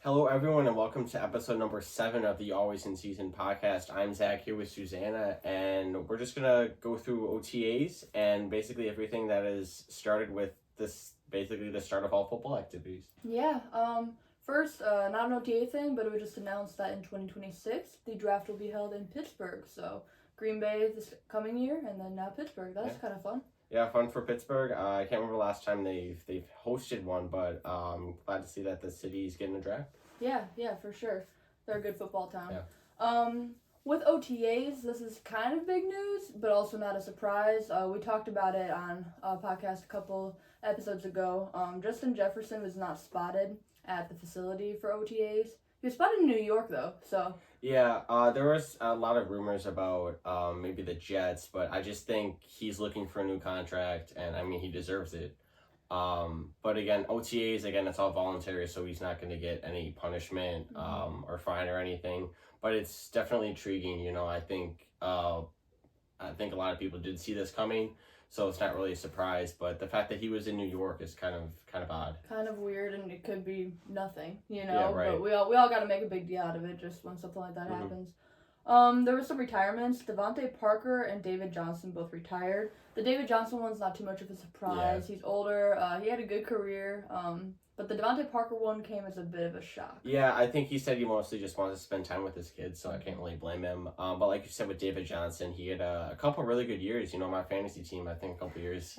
Hello, everyone, and welcome to episode number 7 of the Always in Season podcast. I'm Zach here with Susanna, and we're just gonna go through OTAs and basically everything that is started with this, basically the start of all football activities. Yeah, first, not an OTA thing, but it was just announced that in 2026, the draft will be held in Pittsburgh. So, Green Bay this coming year, and then now Pittsburgh. That's kind of fun. Yeah, fun for Pittsburgh. I can't remember last time they've hosted one, but glad to see that the city's getting a draft. Yeah, for sure. They're a good football town. Yeah. With OTAs, this is kind of big news, but also not a surprise. We talked about it on a podcast a couple episodes ago. Justin Jefferson was not spotted at the facility for OTAs. He was spotted in New York, though, so... Yeah, there was a lot of rumors about maybe the Jets, but I just think he's looking for a new contract, and I mean, he deserves it. But again, OTAs, it's all voluntary, so he's not going to get any punishment or fine or anything. But it's definitely intriguing. I think a lot of people did see this coming, so it's not really a surprise. But the fact that he was in New York is kind of odd. Kind of weird, and it could be nothing, Yeah, right. But we all got to make a big deal out of it just when something like that happens. There were some retirements. Devontae Parker and David Johnson both retired. The David Johnson one's not too much of a surprise. Yeah. He's older. He had a good career. But the Devontae Parker one came as a bit of a shock. Yeah, I think he said he mostly just wanted to spend time with his kids, so I can't really blame him. But like you said with David Johnson, he had a couple really good years. My fantasy team, I think a couple years,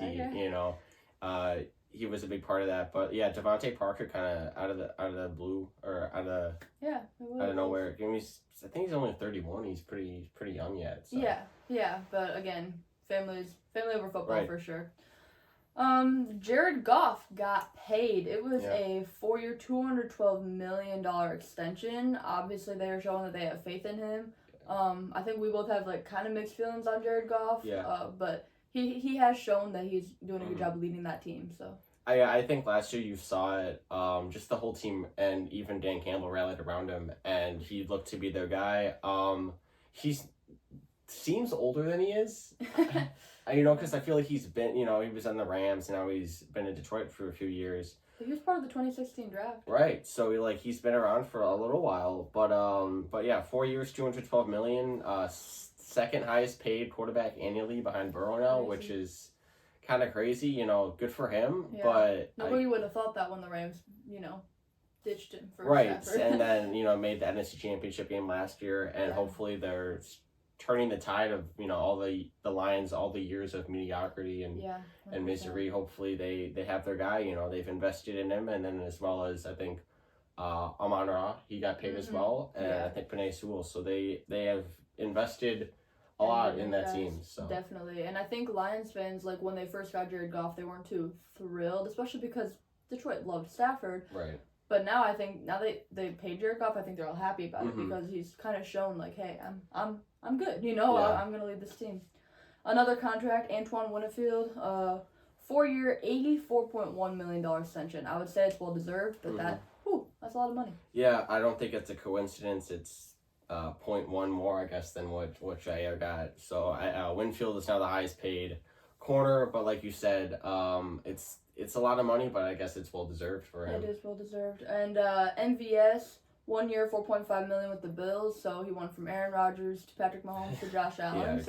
he was a big part of that. But yeah, Devontae Parker kind of out of the blue or out of nowhere. I think he's only 31. He's pretty young yet. So. Yeah. But again, family over football, right. For sure. Jared Goff got paid. It was a 4-year, $212 million extension. Obviously, they are showing that they have faith in him. I think we both have kind of mixed feelings on Jared Goff. Yeah. But he has shown that he's doing a good job leading that team. So. I think last year you saw it. Just the whole team and even Dan Campbell rallied around him, and he looked to be their guy. He seems older than he is. Because I feel like he's been, he was on the Rams, and now he's been in Detroit for a few years. He was part of the 2016 draft. Right, so he's been around for a little while, but yeah, 4 years, $212 million, second highest paid quarterback annually behind Burrow now, which is kind of crazy. Good for him, but nobody would have thought that when the Rams, ditched him for right, Stafford. And then made the NFC Championship game last year, and hopefully they're turning the tide of all the Lions, all the years of mediocrity and misery. Hopefully they have their guy. They've invested in him, and then as well as I think Amon-Ra, he got paid as well, and I think Penei Sewell. So they have invested a lot in that team. So definitely, and I think Lions fans, when they first got Jared Goff, they weren't too thrilled, especially because Detroit loved Stafford. Right. But now I think they paid Jared Goff, I think they're all happy about it because he's kind of shown hey, I'm good, I'm gonna lead this team. Another contract, Antoine Winfield, 4-year, $84.1 million extension. I would say it's well deserved, but that's a lot of money. Yeah, I don't think it's a coincidence. It's 0.1 more, I guess, than what Jair got. So Winfield is now the highest paid corner, but like you said, it's a lot of money, but I guess it's well deserved for him. It is well deserved. And MVS, 1 year, $4.5 million with the Bills. So he went from Aaron Rodgers to Patrick Mahomes to Josh Allen.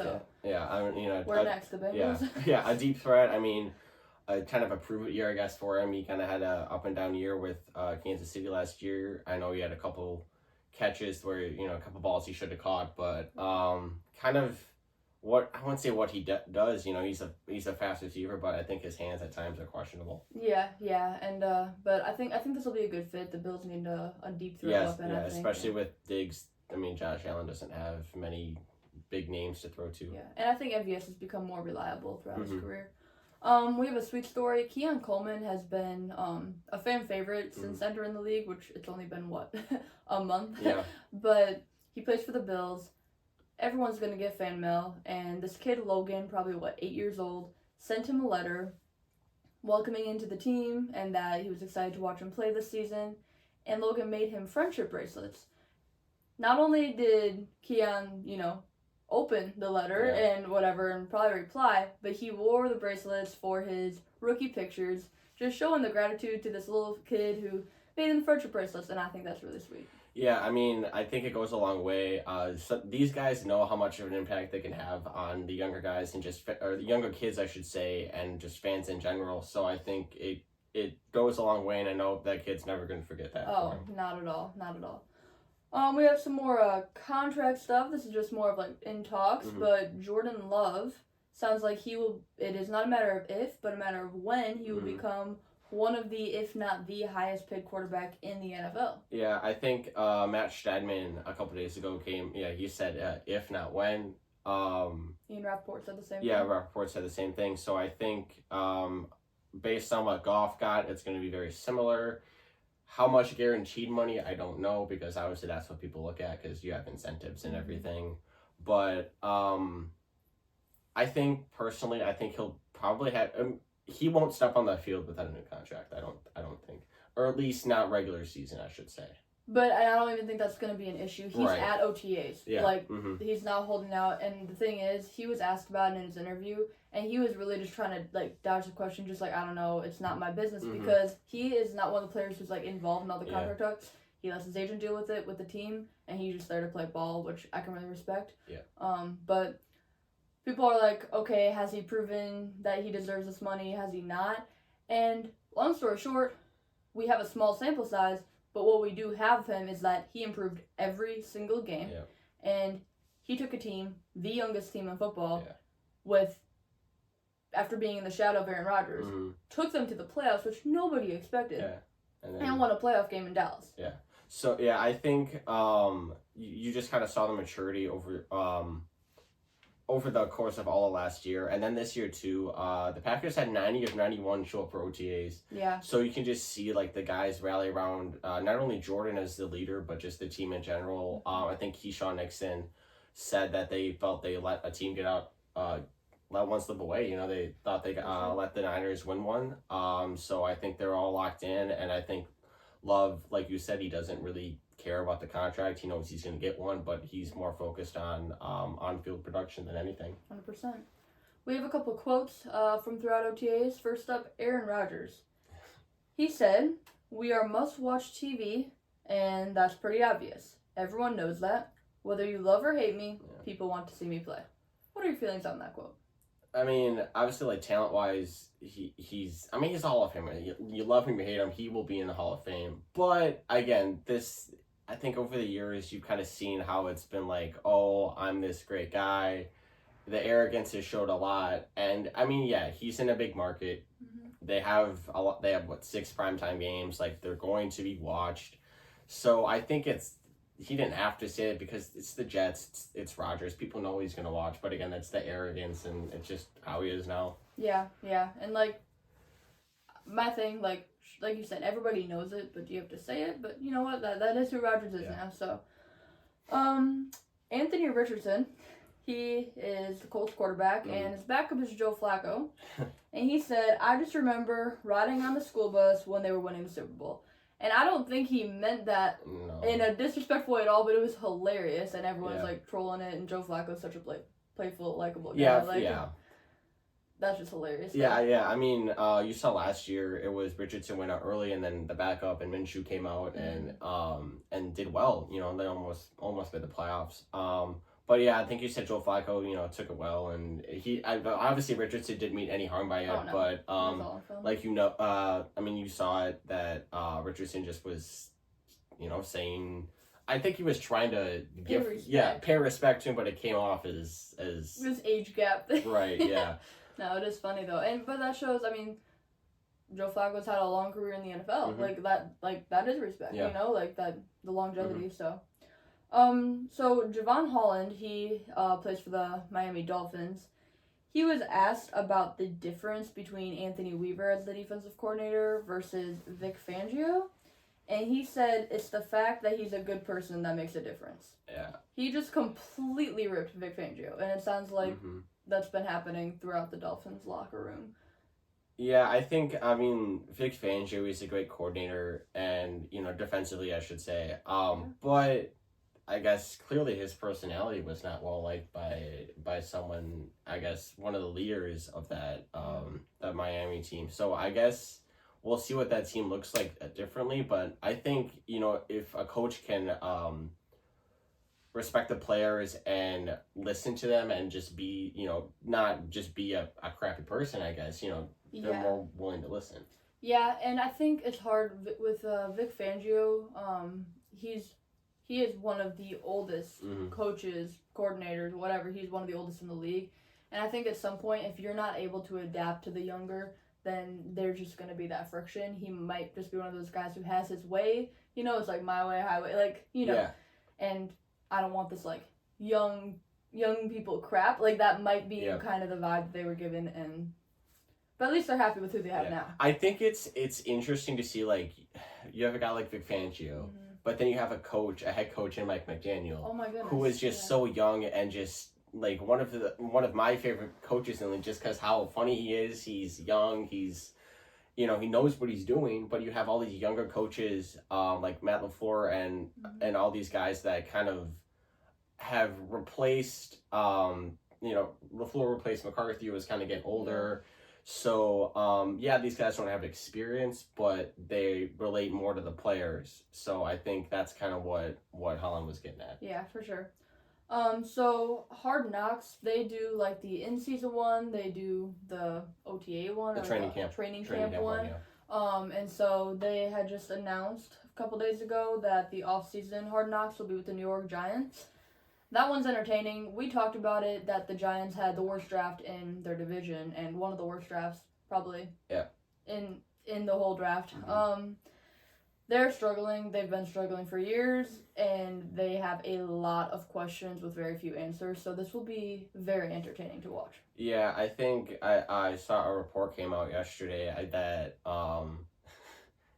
We're next, the Bengals. Yeah, a deep threat. Kind of a prove-it year, I guess, for him. He kind of had a up and down year with Kansas City last year. I know he had a couple catches where a couple balls he should have caught, but kind of. I wouldn't say what he does. He's a fast receiver, but I think his hands at times are questionable. Yeah, and but I think this will be a good fit. The Bills need a deep throw weapon. Yeah, especially with Diggs. Josh Allen doesn't have many big names to throw to. Yeah, and I think MVS has become more reliable throughout his career. We have a sweet story. Keon Coleman has been a fan favorite since entering the league, which it's only been a month. Yeah, but he plays for the Bills. Everyone's going to get fan mail, and this kid, Logan, probably 8 years old, sent him a letter welcoming into the team and that he was excited to watch him play this season, and Logan made him friendship bracelets. Not only did Keon, open the letter and whatever and probably reply, but he wore the bracelets for his rookie pictures, just showing the gratitude to this little kid who made in the friendship bracelets, and I think that's really sweet. Yeah, I mean, I think it goes a long way. So these guys know how much of an impact they can have on the younger guys and or the younger kids, I should say, and just fans in general. So I think it goes a long way, and I know that kid's never going to forget that. Oh, not at all, not at all. We have some more contract stuff. This is just more of like in talks, but Jordan Love sounds like he will. It is not a matter of if, but a matter of when he will become one of the, if not the highest paid quarterback in the NFL. Yeah, I think Matt Stadman a couple days ago he said if not when. Ian Rappaport said the same thing. Yeah, Rappaport said the same thing. So I think based on what Goff got, it's going to be very similar. How much guaranteed money, I don't know, because obviously that's what people look at because you have incentives and everything. But I think personally, he'll probably have. He won't step on that field without a new contract. I don't think, or at least not regular season, I should say. But I don't even think that's going to be an issue. He's at OTAs. Yeah. Like, he's not holding out. And the thing is, he was asked about it in his interview, and he was really just trying to, like, dodge the question, just like, I don't know, it's not my business, because he is not one of the players who's, like, involved in all the contract talks. He lets his agent deal with it, with the team, and he's just there to play ball, which I can really respect. Yeah. But people are like, okay, has he proven that he deserves this money? Has he not? And long story short, we have a small sample size, but what we do have of him is that he improved every single game. Yeah. And he took a team, the youngest team in football, yeah. After being in the shadow of Aaron Rodgers, took them to the playoffs, which nobody expected. Yeah. And won a playoff game in Dallas. Yeah. So, yeah, I think you just kind of saw the maturity over the course of all of last year. And then this year, too, the Packers had 90 of 91 show up for OTAs. Yeah. So you can just see, like, the guys rally around not only Jordan as the leader, but just the team in general. I think Keyshawn Nixon said that they felt they let a team get out, let one slip away. You know, they thought they let the Niners win one. So I think they're all locked in. And I think Love, like you said, he doesn't really care about the contract. He knows he's going to get one, but he's more focused on on-field production than anything. 100%. We have a couple quotes from throughout OTAs. First up, Aaron Rodgers. He said, "We are must-watch TV, and that's pretty obvious. Everyone knows that. Whether you love or hate me, people want to see me play." What are your feelings on that quote? I mean, obviously, like, talent-wise, he's a Hall of Famer. You love him, you hate him, he will be in the Hall of Fame. But, again, I think over the years, you've kind of seen how it's been like, oh, I'm this great guy. The arrogance has showed a lot. And, I mean, yeah, he's in a big market. They have 6 primetime games. Like, they're going to be watched. So, I think he didn't have to say it because it's the Jets, it's Rodgers. People know he's going to watch, but again, that's the arrogance, and it's just how he is now. Yeah. And, like, my thing, like you said, everybody knows it, but you have to say it. But you know what? That is who Rodgers is now. So, Anthony Richardson, he is the Colts quarterback, and his backup is Joe Flacco. And he said, "I just remember riding on the school bus when they were winning the Super Bowl." And I don't think he meant that in a disrespectful way at all, but it was hilarious, and everyone's like trolling it. And Joe Flacco's such a playful, likable guy. That's just hilarious. Yeah. I mean, you saw last year it was Richardson went out early, and then the backup and Minshew came out and did well. You know, they almost made the playoffs. But yeah, I think you said Joe Flacco, you know, took it well, and obviously Richardson didn't mean any harm by it, but like I mean, you saw it that Richardson just was, you know, saying, I think he was trying to pay respect to him, but it came off as this age gap. Right, yeah. No, it is funny though, but that shows. I mean, Joe Flacco's had a long career in the NFL. That is respect. You know, like that the longevity. So. So Javon Holland, he plays for the Miami Dolphins. He was asked about the difference between Anthony Weaver as the defensive coordinator versus Vic Fangio, and he said it's the fact that he's a good person that makes a difference. Yeah. He just completely ripped Vic Fangio, and it sounds like that's been happening throughout the Dolphins locker room. Yeah, I think, Vic Fangio is a great coordinator, and, you know, defensively, I should say. But I guess clearly his personality was not well liked by someone, I guess one of the leaders of that Miami team. So I guess we'll see what that team looks like differently. But I think, if a coach can respect the players and listen to them and just be, not just be a crappy person, I guess, they're more willing to listen. Yeah, and I think it's hard with Vic Fangio. He is one of the oldest coaches, coordinators, whatever. He's one of the oldest in the league. And I think at some point, if you're not able to adapt to the younger, then there's just going to be that friction. He might just be one of those guys who has his way. It's like my way, highway. Like, Yeah. And I don't want this, like, young people crap. Like, that might be kind of the vibe that they were given. But at least they're happy with who they have now. I think it's interesting to see, like, you have a guy like Vic Fangio, but then you have a head coach in Mike McDaniel. Oh my goodness. Who is just so young and just like one of my favorite coaches in the league, just because how funny he is. He's young. He's, he knows what he's doing. But you have all these younger coaches, like Matt LaFleur and all these guys that kind of have replaced. LaFleur replaced McCarthy, who was kind of getting older. So, these guys don't have experience, but they relate more to the players. So I think that's kind of what Holland was getting at. Yeah, for sure. So Hard Knocks, they do like the in-season one, they do the OTA one, the training camp one. And so they had just announced a couple days ago that the off-season Hard Knocks will be with the New York Giants. That one's entertaining. We talked about it, that the Giants had the worst draft in their division, and one of the worst drafts, probably. Yeah. In the whole draft. They're struggling. They've been struggling for years, and they have a lot of questions with very few answers. So this will be very entertaining to watch. Yeah, I think I saw a report came out yesterday that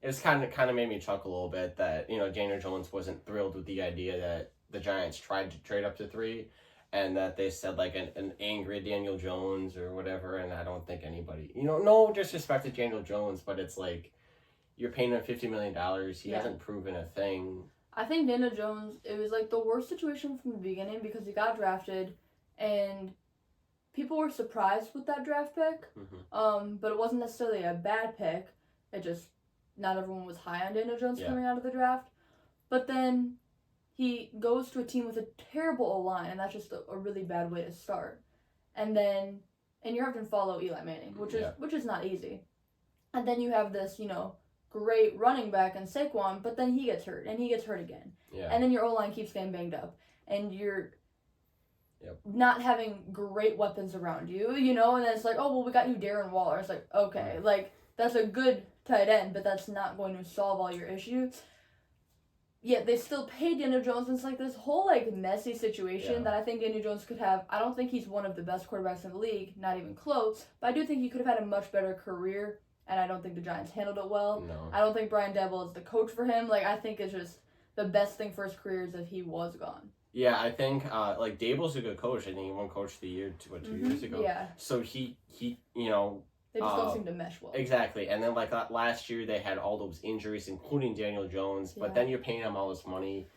it was kind of made me chuckle a little bit that Daniel Jones wasn't thrilled with the idea that the Giants tried to trade up to 3, and that they said like an angry Daniel Jones or whatever. And I don't think anybody, no disrespect to Daniel Jones, but it's like, you're paying him $50 million. He hasn't proven a thing. I think Daniel Jones, it was like the worst situation from the beginning because he got drafted and people were surprised with that draft pick. But it wasn't necessarily a bad pick. It just, not everyone was high on Daniel Jones coming out of the draft. But then he goes to a team with a terrible O-line, and that's just a really bad way to start. And you're having to follow Eli Manning, which is not easy. And then you have this, great running back in Saquon, but then he gets hurt, and he gets hurt again. Yeah. And then your O-line keeps getting banged up, and you're not having great weapons around you, and then it's like, oh, well, we got you Darren Waller. It's like, okay, like, that's a good tight end, but that's not going to solve all your issues. Yet they still pay Daniel Jones, and it's like this whole, like, messy situation that I think Daniel Jones could have. I don't think he's one of the best quarterbacks in the league, not even close, but I do think he could have had a much better career. And I don't think the Giants handled it well. No. I don't think Brian Daboll is the coach for him. Like, I think it's just the best thing for his career is that he was gone. Yeah, I think, like, Daboll's a good coach. I think he won Coach of the Year, 2 years ago? Yeah. So he They just don't seem to mesh well. Exactly. And then, like, last year they had all those injuries, including Daniel Jones. But then you're paying him all this money.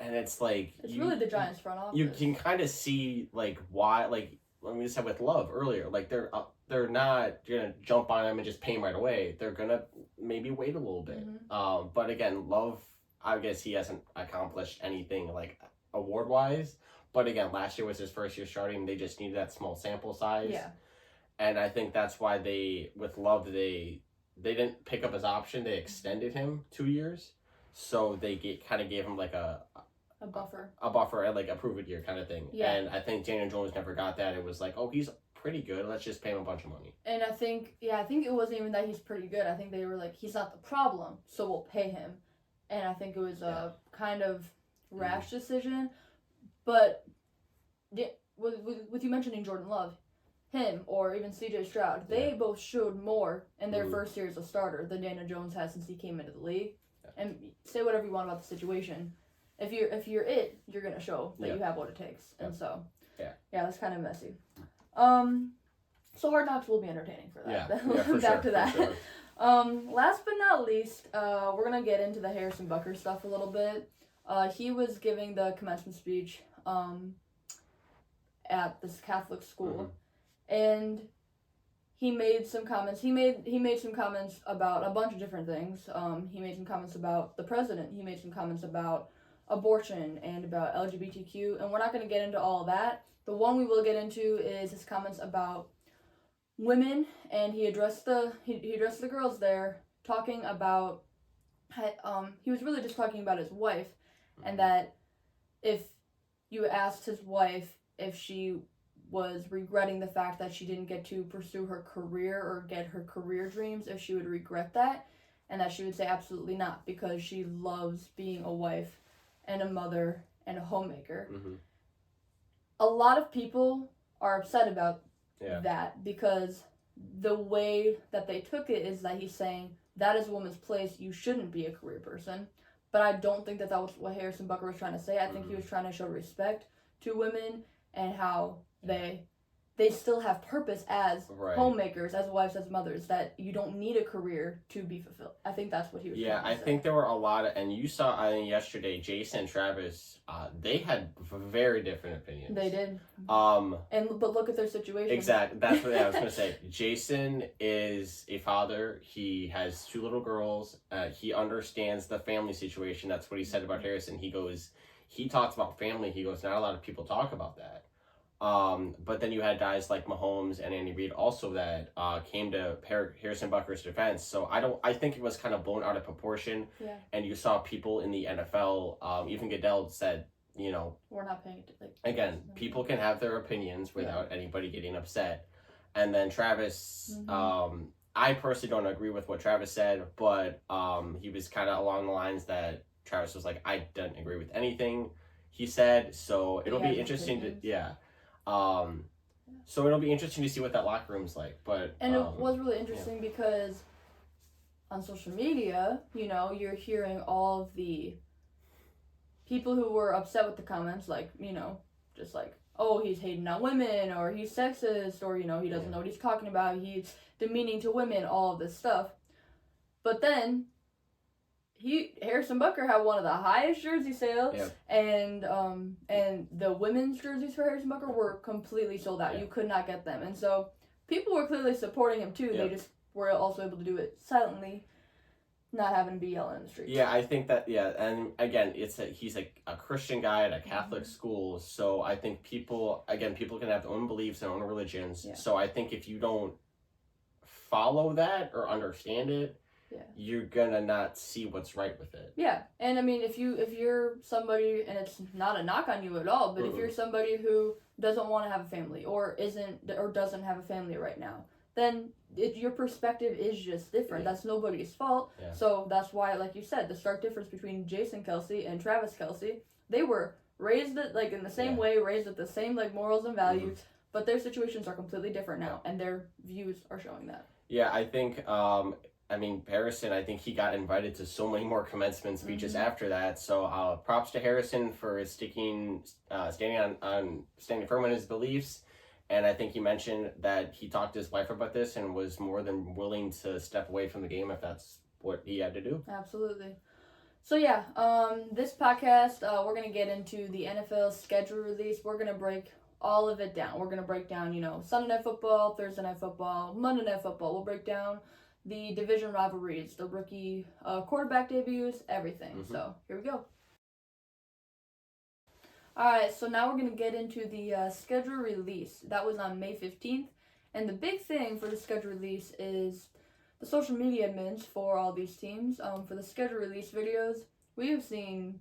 And it's like... It's really the Giants' front office. You can kind of see, like, why, like, we said with Love earlier, like, they're not gonna jump on him and just pay him right away. They're gonna maybe wait a little bit. But again, Love, I guess he hasn't accomplished anything like award wise. But again, last year was his first year starting. They just needed that small sample size. Yeah. And I think that's why with Love they didn't pick up his option. They extended him 2 years, so they kind of gave him like a buffer and like a prove it year kind of thing. Yeah. And I think Daniel Jones never got that. It was like, oh, he's pretty good. Let's just pay him a bunch of money. And I think it wasn't even that he's pretty good. I think they were like, he's not the problem, so we'll pay him. And I think it was a kind of rash decision. But with you mentioning Jordan Love, him or even C.J. Stroud, they both showed more in their first year as a starter than Daniel Jones has since he came into the league. Yeah. And say whatever you want about the situation. If you're you're gonna show that you have what it takes. And so that's kind of messy. So Hard Knocks will be entertaining for that. Back to that. Sure. Last but not least, we're gonna get into the Harrison Butker stuff a little bit. He was giving the commencement speech at this Catholic school, and he made some comments. He made some comments about a bunch of different things. He made some comments about the president. He made some comments about abortion and about LGBTQ. And we're not going to get into all of that. The one we will get into is his comments about women, and he addressed the girls there, talking about he was really just talking about his wife, and that if you asked his wife if she was regretting the fact that she didn't get to pursue her career or get her career dreams, if she would regret that, and that she would say absolutely not, because she loves being a wife and a mother and a homemaker. Mm-hmm. A lot of people are upset about that, because the way that they took it is that he's saying that is a woman's place, you shouldn't be a career person. But I don't think that was what Harrison Bucker was trying to say. I think he was trying to show respect to women and how they still have purpose as homemakers, as wives, as mothers, that you don't need a career to be fulfilled. I think that's what he was trying to say. I think there were a lot of, and you saw, I think yesterday, Jason and Travis, they had very different opinions. They did. But look at their situation. Exactly. That's what I was going to say. Jason is a father. He has 2 little girls. He understands the family situation. That's what he said about Harrison. He talks about family. He goes, not a lot of people talk about that. But then you had guys like Mahomes and Andy Reid also that came to Harrison Butker's defense. So I think it was kind of blown out of proportion. Yeah. And you saw people in the NFL, even Goodell said, we're not paying attention. Again, people can have their opinions without anybody getting upset. And then Travis, I personally don't agree with what Travis said, but he was kind of along the lines that Travis was like, I didn't agree with anything he said. So it'll be interesting so it'll be interesting to see what that locker room's like. But it was really interesting because on social media, you're hearing all of the people who were upset with the comments, like, just like, oh, he's hating on women, or he's sexist, or, he doesn't know what he's talking about, he's demeaning to women, all of this stuff. But then Harrison Butker had one of the highest jersey sales, and the women's jerseys for Harrison Butker were completely sold out. You could not get them, and so people were clearly supporting him too. They just were also able to do it silently, not having to be yelling in the streets. Yeah, I think that and again, he's a Christian guy at a Catholic school, so I think people can have their own beliefs and own religions. Yeah. So I think if you don't follow that or understand it, you're gonna not see what's right with it. Yeah, and I mean, if you're somebody, and it's not a knock on you at all, but if you're somebody who doesn't want to have a family, or doesn't have a family right now, then your perspective is just different. That's nobody's fault. Yeah. So that's why, like you said, the stark difference between Jason Kelce and Travis Kelce, they were raised in the same way, raised with the same morals and values, but their situations are completely different now, and their views are showing that. Yeah, I think. Harrison, I think he got invited to so many more commencement speeches after that. So props to Harrison for standing firm on his beliefs. And I think he mentioned that he talked to his wife about this and was more than willing to step away from the game if that's what he had to do. Absolutely. So yeah, this podcast, we're going to get into the NFL schedule release. We're going to break all of it down. We're going to break down, Sunday Night Football, Thursday Night Football, Monday Night Football. We'll break down the division rivalries, the rookie quarterback debuts, everything. So here we go. Alright, so now we're going to get into the schedule release. That was on May 15th. And the big thing for the schedule release is the social media admins for all these teams. For the schedule release videos, we have seen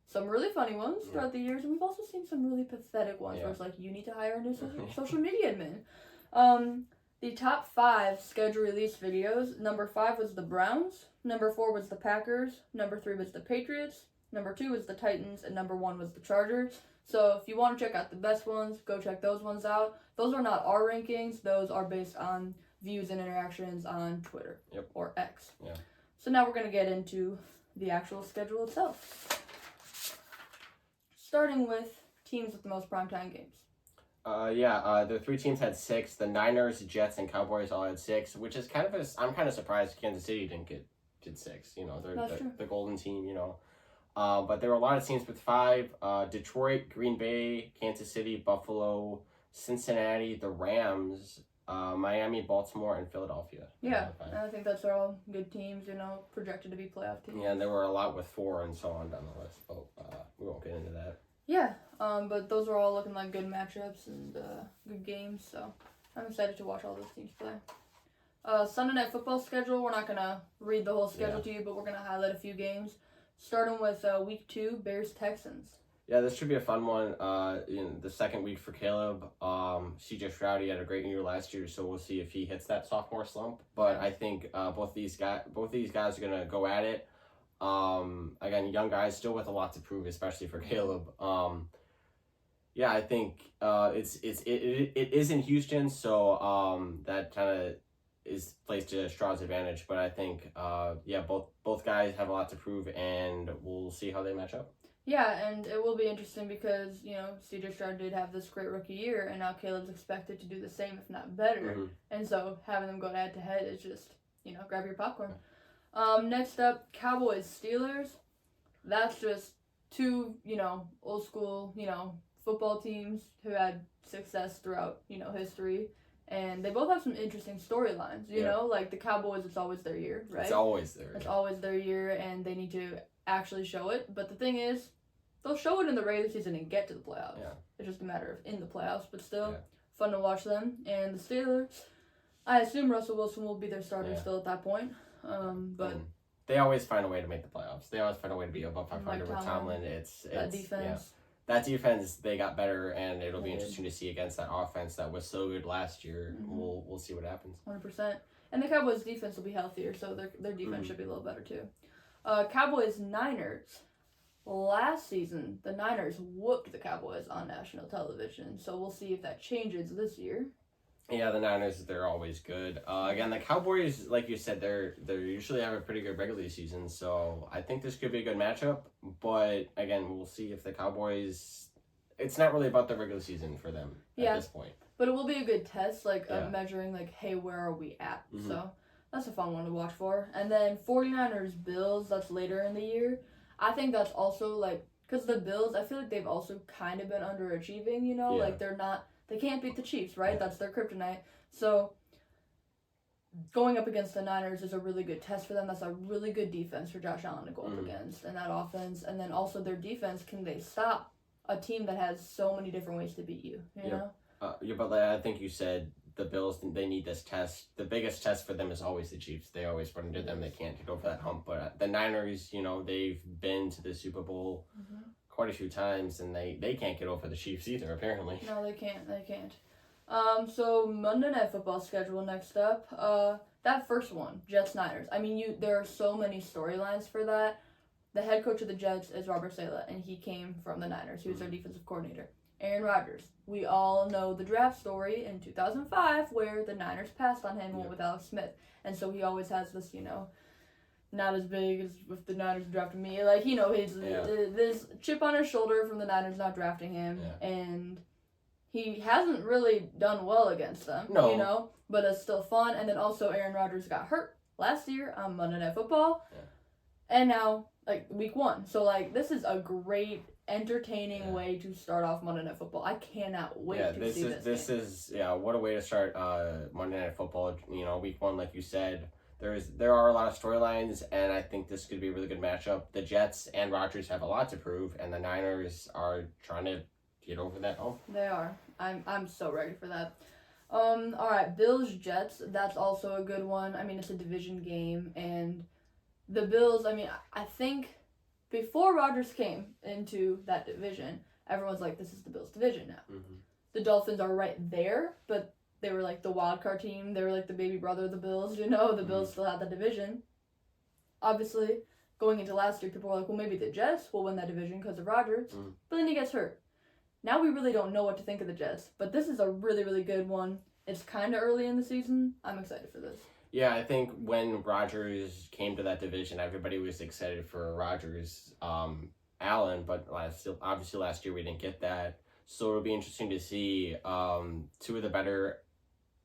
some really funny ones throughout the years, and we've also seen some really pathetic ones where it's like, you need to hire a new social media admin. The top 5 schedule release videos, number 5 was the Browns, number 4 was the Packers, number 3 was the Patriots, number 2 was the Titans, and number 1 was the Chargers. So if you want to check out the best ones, go check those ones out. Those are not our rankings. Those are based on views and interactions on Twitter or X. Yeah. So now we're going to get into the actual schedule itself. Starting with teams with the most primetime games. The 3 teams had 6. The Niners, Jets, and Cowboys all had 6, which is I'm kind of surprised Kansas City did 6. They're the golden team, But there were a lot of teams with 5. Detroit, Green Bay, Kansas City, Buffalo, Cincinnati, the Rams, Miami, Baltimore, and Philadelphia. Yeah, I think that's all good teams, projected to be playoff teams. Yeah, and there were a lot with 4 and so on down the list, but we won't get into that. Yeah, but those are all looking like good matchups and good games, so I'm excited to watch all those teams play. Sunday Night Football schedule, we're not going to read the whole schedule to you, but we're going to highlight a few games. Starting with Week 2, Bears-Texans. Yeah, this should be a fun one. In the second week for Caleb, CJ Stroud, he had a great year last year, so we'll see if he hits that sophomore slump. But I think both these guys are gonna go at it. Again, young guys still with a lot to prove, especially for Caleb. Yeah, I think it is in Houston, so that kind of is placed to Stroud's advantage. But I think both guys have a lot to prove, and we'll see how they match up. Yeah, and it will be interesting because, CJ Stroud did have this great rookie year, and now Caleb's expected to do the same, if not better. Mm-hmm. And so having them go head-to-head is just, grab your popcorn. Next up, Cowboys-Steelers. That's just two, old school, football teams who had success throughout, history. And they both have some interesting storylines, you know? Like the Cowboys, it's always their year, right? It's always their year, and they need to actually show it. But the thing is, they'll show it in the regular season and get to the playoffs. Yeah. It's just a matter of in the playoffs, but still fun to watch them. And the Steelers, I assume Russell Wilson will be their starter still at that point. But they always find a way to make the playoffs. They always find a way to be above 500 with Tomlin. It's that defense. Yeah. That defense, they got better, and it'll be interesting to see against that offense that was so good last year. Mm-hmm. We'll see what happens. 100%. And the Cowboys' defense will be healthier, so their defense should be a little better too. Cowboys-Niners. Last season, the Niners whooped the Cowboys on national television, so we'll see if that changes this year. Yeah, the Niners, they're always good. Again, the Cowboys, like you said, they usually have a pretty good regular season, so I think this could be a good matchup. But again, we'll see if the Cowboys. It's not really about the regular season for them at this point. But it will be a good test, of measuring, hey, where are we at? Mm-hmm. So that's a fun one to watch for. And then 49ers-Bills, that's later in the year. I think that's also, because the Bills, I feel like they've also kind of been underachieving, they can't beat the Chiefs, right? Yeah. That's their kryptonite. So going up against the Niners is a really good test for them. That's a really good defense for Josh Allen to go up against, and that offense. And then also their defense, can they stop a team that has so many different ways to beat you, you know? But I think you said the Bills, they need this test. The biggest test for them is always the Chiefs. They always run into them. They can't get over that hump. But the Niners, they've been to the Super Bowl quite a few times, and they can't get over the Chiefs either, apparently. No, they can't. So Monday Night Football schedule next up. That first one, Jets-Niners. I mean, there are so many storylines for that. The head coach of the Jets is Robert Saleh, and he came from the Niners. He was their defensive coordinator. Aaron Rodgers. We all know the draft story in 2005 where the Niners passed on him and went with Alex Smith. And so he always has this, not as big as if the Niners drafted me. He's this chip on his shoulder from the Niners not drafting him. Yeah. And he hasn't really done well against them, but it's still fun. And then also Aaron Rodgers got hurt last year on Monday Night Football. Yeah. And now, week 1. So, this is a great, entertaining way to start off Monday Night Football. I cannot wait to see this. This is what a way to start Monday Night Football. Week 1, like you said. There are a lot of storylines, and I think this could be a really good matchup. The Jets and Rodgers have a lot to prove, and the Niners are trying to get over that hump. They are. I'm so ready for that. All right, Bills-Jets. That's also a good one. I mean, it's a division game, and the Bills. I mean, I think before Rodgers came into that division, everyone's like, "This is the Bills' division now." Mm-hmm. The Dolphins are right there, but they were the wild card team. They were the baby brother of the Bills, The Bills still had the division. Obviously, going into last year, people were like, well, maybe the Jets will win that division because of Rodgers. But then he gets hurt. Now we really don't know what to think of the Jets. But this is a really, really good one. It's kind of early in the season. I'm excited for this. Yeah, I think when Rodgers came to that division, everybody was excited for Rodgers, Allen. But obviously last year we didn't get that. So it'll be interesting to see two of the better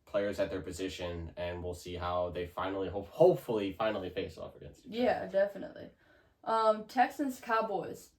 players at their position, and we'll see how they hopefully finally face off against each other. Yeah, definitely. Texans-Cowboys.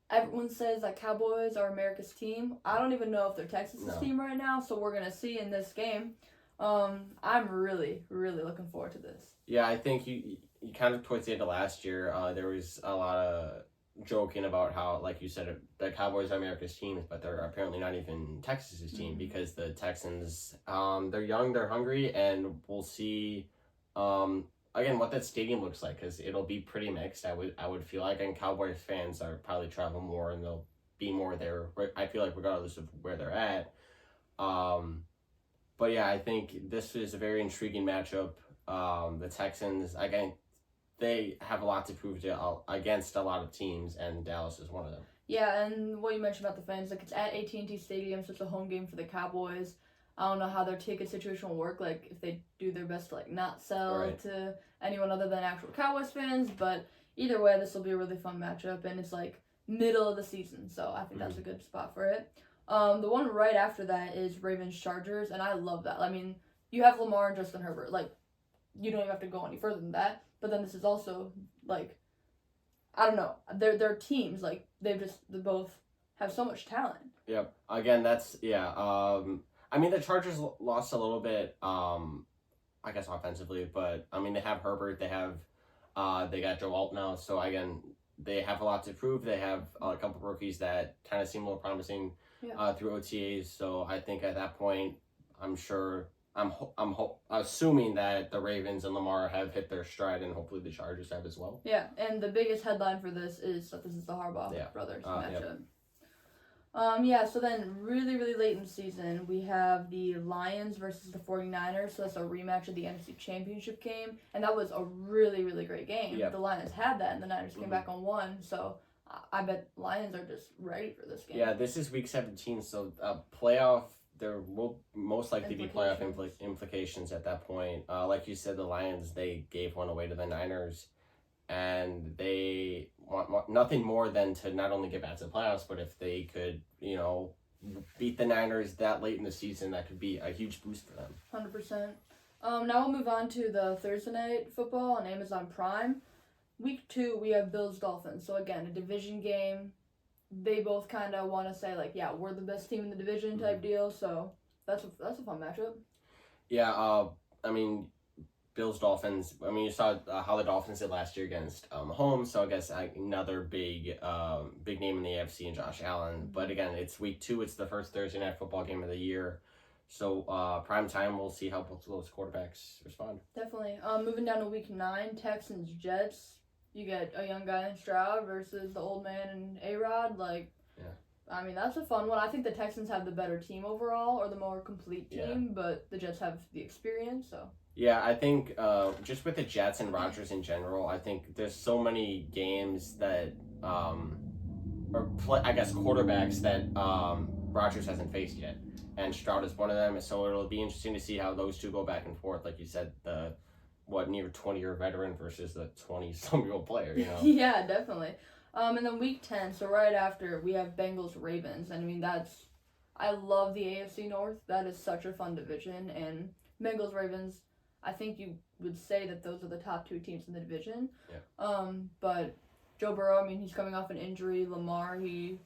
everyone says that Cowboys are America's team. I don't even know if they're Texas's No. team right now, so we're gonna see in this game. I'm really, really looking forward to this. Yeah, I think you kind of towards the end of last year, there was a lot of joking about how, like you said, the Cowboys are America's team, but they're apparently not even Texas's team because the Texans, they're young, they're hungry, and we'll see, again what that stadium looks like because it'll be pretty mixed. I would feel like, and Cowboys fans are probably travel more and they'll be more there. I feel like regardless of where they're at. But yeah, I think this is a very intriguing matchup. The Texans, again, they have a lot to prove against a lot of teams, and Dallas is one of them. Yeah, and what you mentioned about the fans, like it's at AT&T Stadium, so it's a home game for the Cowboys. I don't know how their ticket situation will work, like if they do their best to like not sell to anyone other than actual Cowboys fans, but either way, this will be a really fun matchup, and it's like middle of the season, so I think that's a good spot for it. The one right after that is Ravens Chargers, and I love that. I mean, you have Lamar and Justin Herbert, like you don't even have to go any further than that. But then this is also like, I don't know, they're teams, like they both have so much talent. Yep. Again, that's yeah. I mean, the Chargers lost a little bit. I guess offensively, but I mean they have Herbert. They got Joe Alt now. So again, they have a lot to prove. They have a couple rookies that kind of seem a little promising through OTAs. So I think at that point, I'm sure. I'm assuming that the Ravens and Lamar have hit their stride, and hopefully the Chargers have as well. Yeah, and the biggest headline for this is that this is the Harbaugh brothers matchup. Yep. So then really, really late in the season, we have the Lions versus the 49ers. So that's a rematch of the NFC Championship game. And that was a really, really great game. Yep. The Lions had that, and the Niners came back on one. So I bet Lions are just ready for this game. Yeah, this is week 17, so playoff. There will most likely be playoff implications at that point. Like you said, the Lions, they gave one away to the Niners, and they want nothing more than to not only get back to the playoffs, but if they could, beat the Niners that late in the season, that could be a huge boost for them. 100%. Now we'll move on to the Thursday night football on Amazon Prime. Week 2, we have Bills-Dolphins. So again, a division game. They both kind of want to say, like, yeah, we're the best team in the division type deal, so that's a fun matchup. Yeah, I mean, Bills-Dolphins, I mean, you saw how the Dolphins did last year against Mahomes, so I guess another big name in the AFC and Josh Allen. But again, it's week 2, it's the first Thursday night football game of the year, so prime time, we'll see how both of those quarterbacks respond. Definitely. Moving down to week 9, Texans-Jets. You get a young guy in Stroud versus the old man in A-Rod. I mean, that's a fun one. I think the Texans have the better team overall, or the more complete team, but the Jets have the experience, so. Yeah, I think just with the Jets and Rodgers in general, I think there's so many games that, quarterbacks that Rodgers hasn't faced yet. And Stroud is one of them, so it'll be interesting to see how those two go back and forth. Like you said, near 20-year veteran versus the 20-some-year-old player, Yeah, definitely. And then week 10, so right after, we have Bengals-Ravens. And I mean, I love the AFC North. That is such a fun division. And Bengals-Ravens, I think you would say that those are the top 2 teams in the division. Yeah. But Joe Burrow, I mean, he's coming off an injury. Lamar, he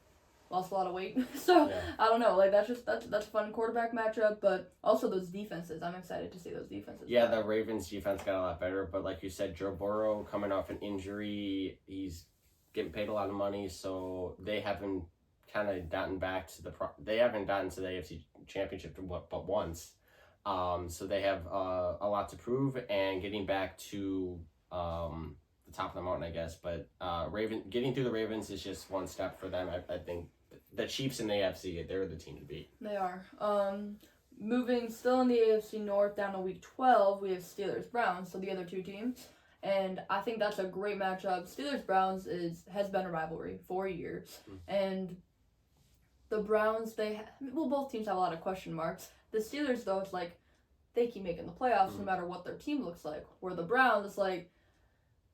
lost a lot of weight. So, I don't know. Like, that's a fun quarterback matchup, but also those defenses. I'm excited to see those defenses. Yeah, the Ravens defense got a lot better, but like you said, Joe Burrow coming off an injury, he's getting paid a lot of money, so they haven't kind of gotten back to they haven't gotten to the AFC Championship but once. So they have a lot to prove, and getting back to the top of the mountain, I guess. But getting through the Ravens is just one step for them. I think the Chiefs in the AFC, they're the team to beat. They are. Moving still in the AFC North down to week 12, we have Steelers-Browns, so the other 2 teams. And I think that's a great matchup. Steelers-Browns has been a rivalry for years. And the Browns, both teams have a lot of question marks. The Steelers, though, it's like they keep making the playoffs no matter what their team looks like. Where the Browns, it's like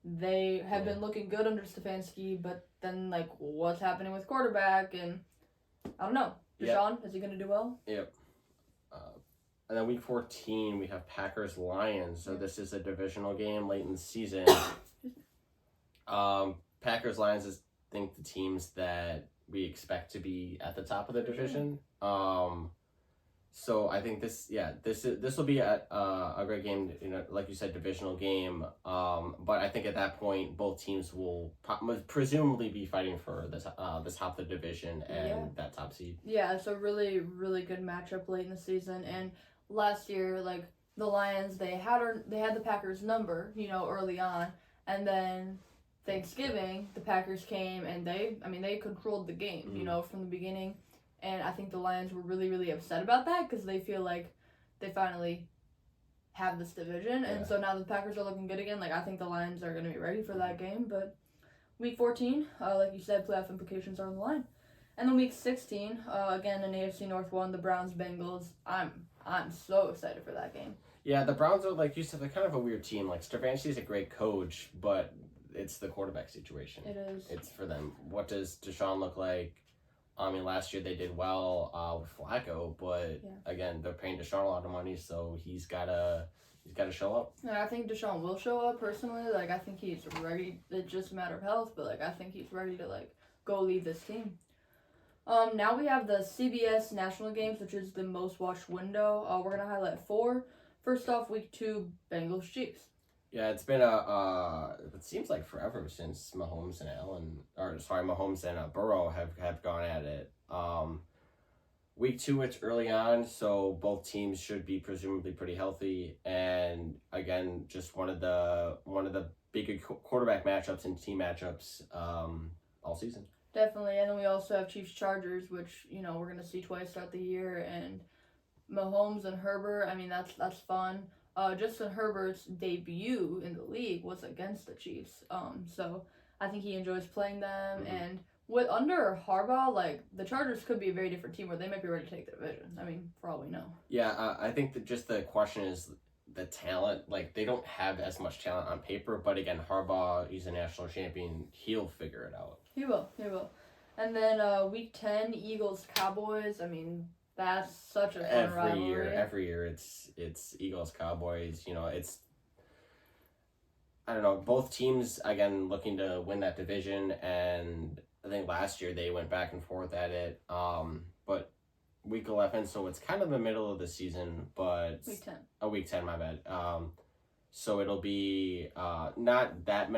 they have been looking good under Stefanski, but then, like, what's happening with quarterback? And I don't know. Deshaun, is he going to do well? Yep. And then week 14, we have Packers-Lions. So this is a divisional game late in the season. Packers-Lions, think, the teams that we expect to be at the top of the For sure. division. So I think this will be a great game. Like you said, divisional game. But I think at that point, both teams will presumably be fighting for this top of the division and Yeah. that top seed. Yeah, it's a really, really good matchup late in the season. And last year, like the Lions, they had the Packers number, early on, and then Thanksgiving, the Packers came and they controlled the game, from the beginning. And I think the Lions were really, really upset about that because they feel like they finally have this division. And so now the Packers are looking good again. Like, I think the Lions are going to be ready for that game. But week 14, like you said, playoff implications are on the line. And then week 16, again, an AFC North one, the Browns-Bengals. I'm so excited for that game. Yeah, the Browns are, like you said, they're kind of a weird team. Like, Stefanski's a great coach, but it's the quarterback situation. It is. It's for them. What does Deshaun look like? I mean, last year they did well with Flacco, but again, they're paying Deshaun a lot of money, so he's gotta show up. And I think Deshaun will show up personally. Like, I think he's ready. It's just a matter of health, but like I think he's ready to go lead this team. Now we have the CBS national games, which is the most watched window. We're gonna highlight 4. First off, week 2, Bengals Chiefs. Yeah, it's been it seems like forever since Mahomes and Burrow have gone at it. Week 2, it's early on, so both teams should be presumably pretty healthy, and again, just one of the bigger quarterback matchups and team matchups all season. Definitely, and then we also have Chiefs Chargers, which we're gonna see twice throughout the year, and Mahomes and Herbert. I mean, that's fun. Justin Herbert's debut in the league was against the Chiefs. So I think he enjoys playing them. Mm-hmm. And with under Harbaugh, like the Chargers could be a very different team where they might be ready to take the division. I mean, for all we know. Yeah, I think that just the question is the talent. Like, they don't have as much talent on paper, but again, Harbaugh, he's a national champion. He'll figure it out. He will. And then week 10, Eagles Cowboys. I mean, that's such a fun rivalry. Every year it's Eagles Cowboys. It's, I don't know, both teams again looking to win that division, and I think last year they went back and forth at it. But week 11, so it's kind of the middle of the season, but week 10, my bad. So it'll be not that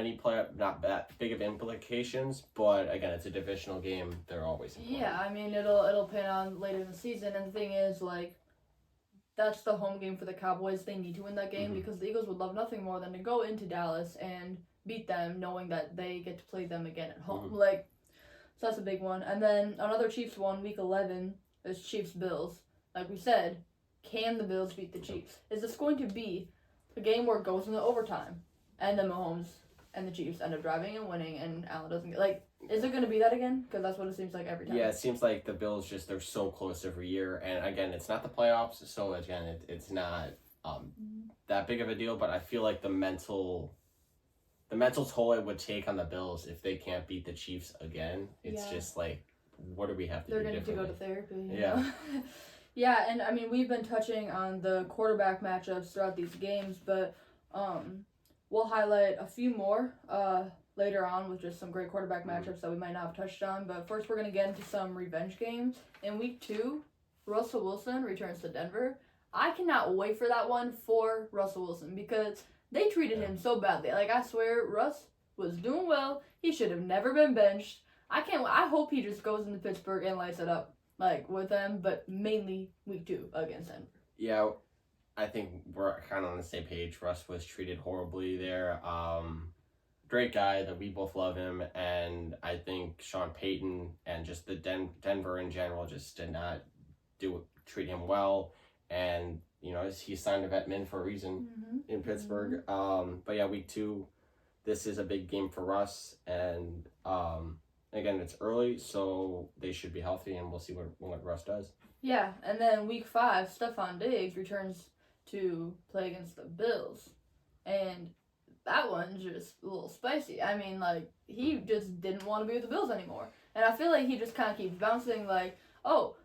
big of implications, but again, it's a divisional game. They're always important. Yeah, I mean, it'll pan on later in the season, and the thing is, like, that's the home game for the Cowboys. They need to win that game because the Eagles would love nothing more than to go into Dallas and beat them, knowing that they get to play them again at home. Like, so that's a big one. And then another Chiefs one, week 11, is Chiefs-Bills. Like we said, can the Bills beat the Chiefs? Is this going to be a game where it goes into overtime, and then Mahomes and the Chiefs end up driving and winning, and Allen doesn't get, like, is it going to be that again? Because that's what it seems like every time. Yeah, it seems like the Bills they're so close every year, and again, it's not the playoffs, so again, it's not that big of a deal, but I feel like the mental toll it would take on the Bills if they can't beat the Chiefs again. It's just like, what do we have to do differently? They're going to go to therapy. You know? Yeah, and I mean, we've been touching on the quarterback matchups throughout these games, but we'll highlight a few more later on with just some great quarterback matchups that we might not have touched on. But first, we're going to get into some revenge games. In week 2, Russell Wilson returns to Denver. I cannot wait for that one for Russell Wilson because they treated him so badly. Like, I swear, Russ was doing well. He should have never been benched. I hope he just goes into Pittsburgh and lights it up, like, with them, but mainly week 2 against Denver. Yeah, I think we're kind of on the same page. Russ was treated horribly there. Great guy, that we both love him, and I think Sean Payton and just the Denver in general just did not treat him well, and he signed a vet min for a reason in Pittsburgh. But yeah, week 2, this is a big game for Russ, and again, it's early, so they should be healthy, and we'll see what Russ does. Yeah, and then week 5, Stephon Diggs returns to play against the Bills, and that one's just a little spicy. I mean, like, he just didn't want to be with the Bills anymore, and I feel like he just kind of keeps bouncing, like, oh,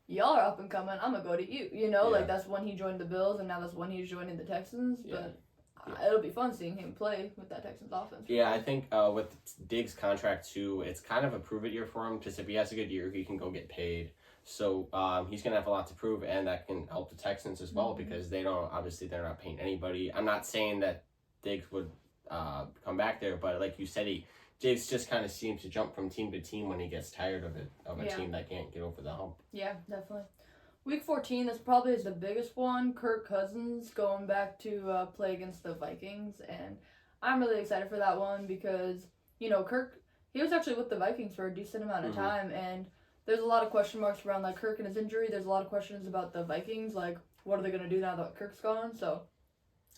y'all are up and coming, I'm gonna go to you, like, that's when he joined the Bills, and now that's when he's joining the Texans, but It'll be fun seeing him play with that Texans offense. Yeah, I think with Diggs' contract too, it's kind of a prove it year for him because if he has a good year, he can go get paid. So he's gonna have a lot to prove, and that can help the Texans as well because they're not paying anybody. I'm not saying that Diggs would come back there, but like you said, Diggs just kind of seems to jump from team to team when he gets tired of a team that can't get over the hump. Yeah, definitely. Week 14, this probably is the biggest one. Kirk Cousins going back to play against the Vikings, and I'm really excited for that one because, Kirk, he was actually with the Vikings for a decent amount of time, and there's a lot of question marks around, like, Kirk and his injury. There's a lot of questions about the Vikings, like, what are they going to do now that Kirk's gone? So,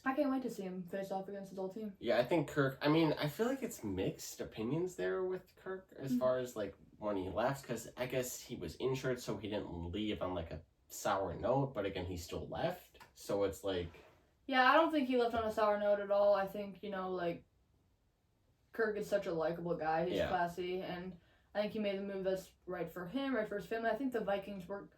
I can't wait to see him face off against his old team. Yeah, I think Kirk, I feel like it's mixed opinions there with Kirk as far as, like, when he left, because I guess he was injured, so he didn't leave on, like, a sour note, but again, he still left, so it's like... Yeah, I don't think he left on a sour note at all. I think, Kirk is such a likable guy. He's classy, and I think he made the move that's right for him, right for his family. I think the Vikings were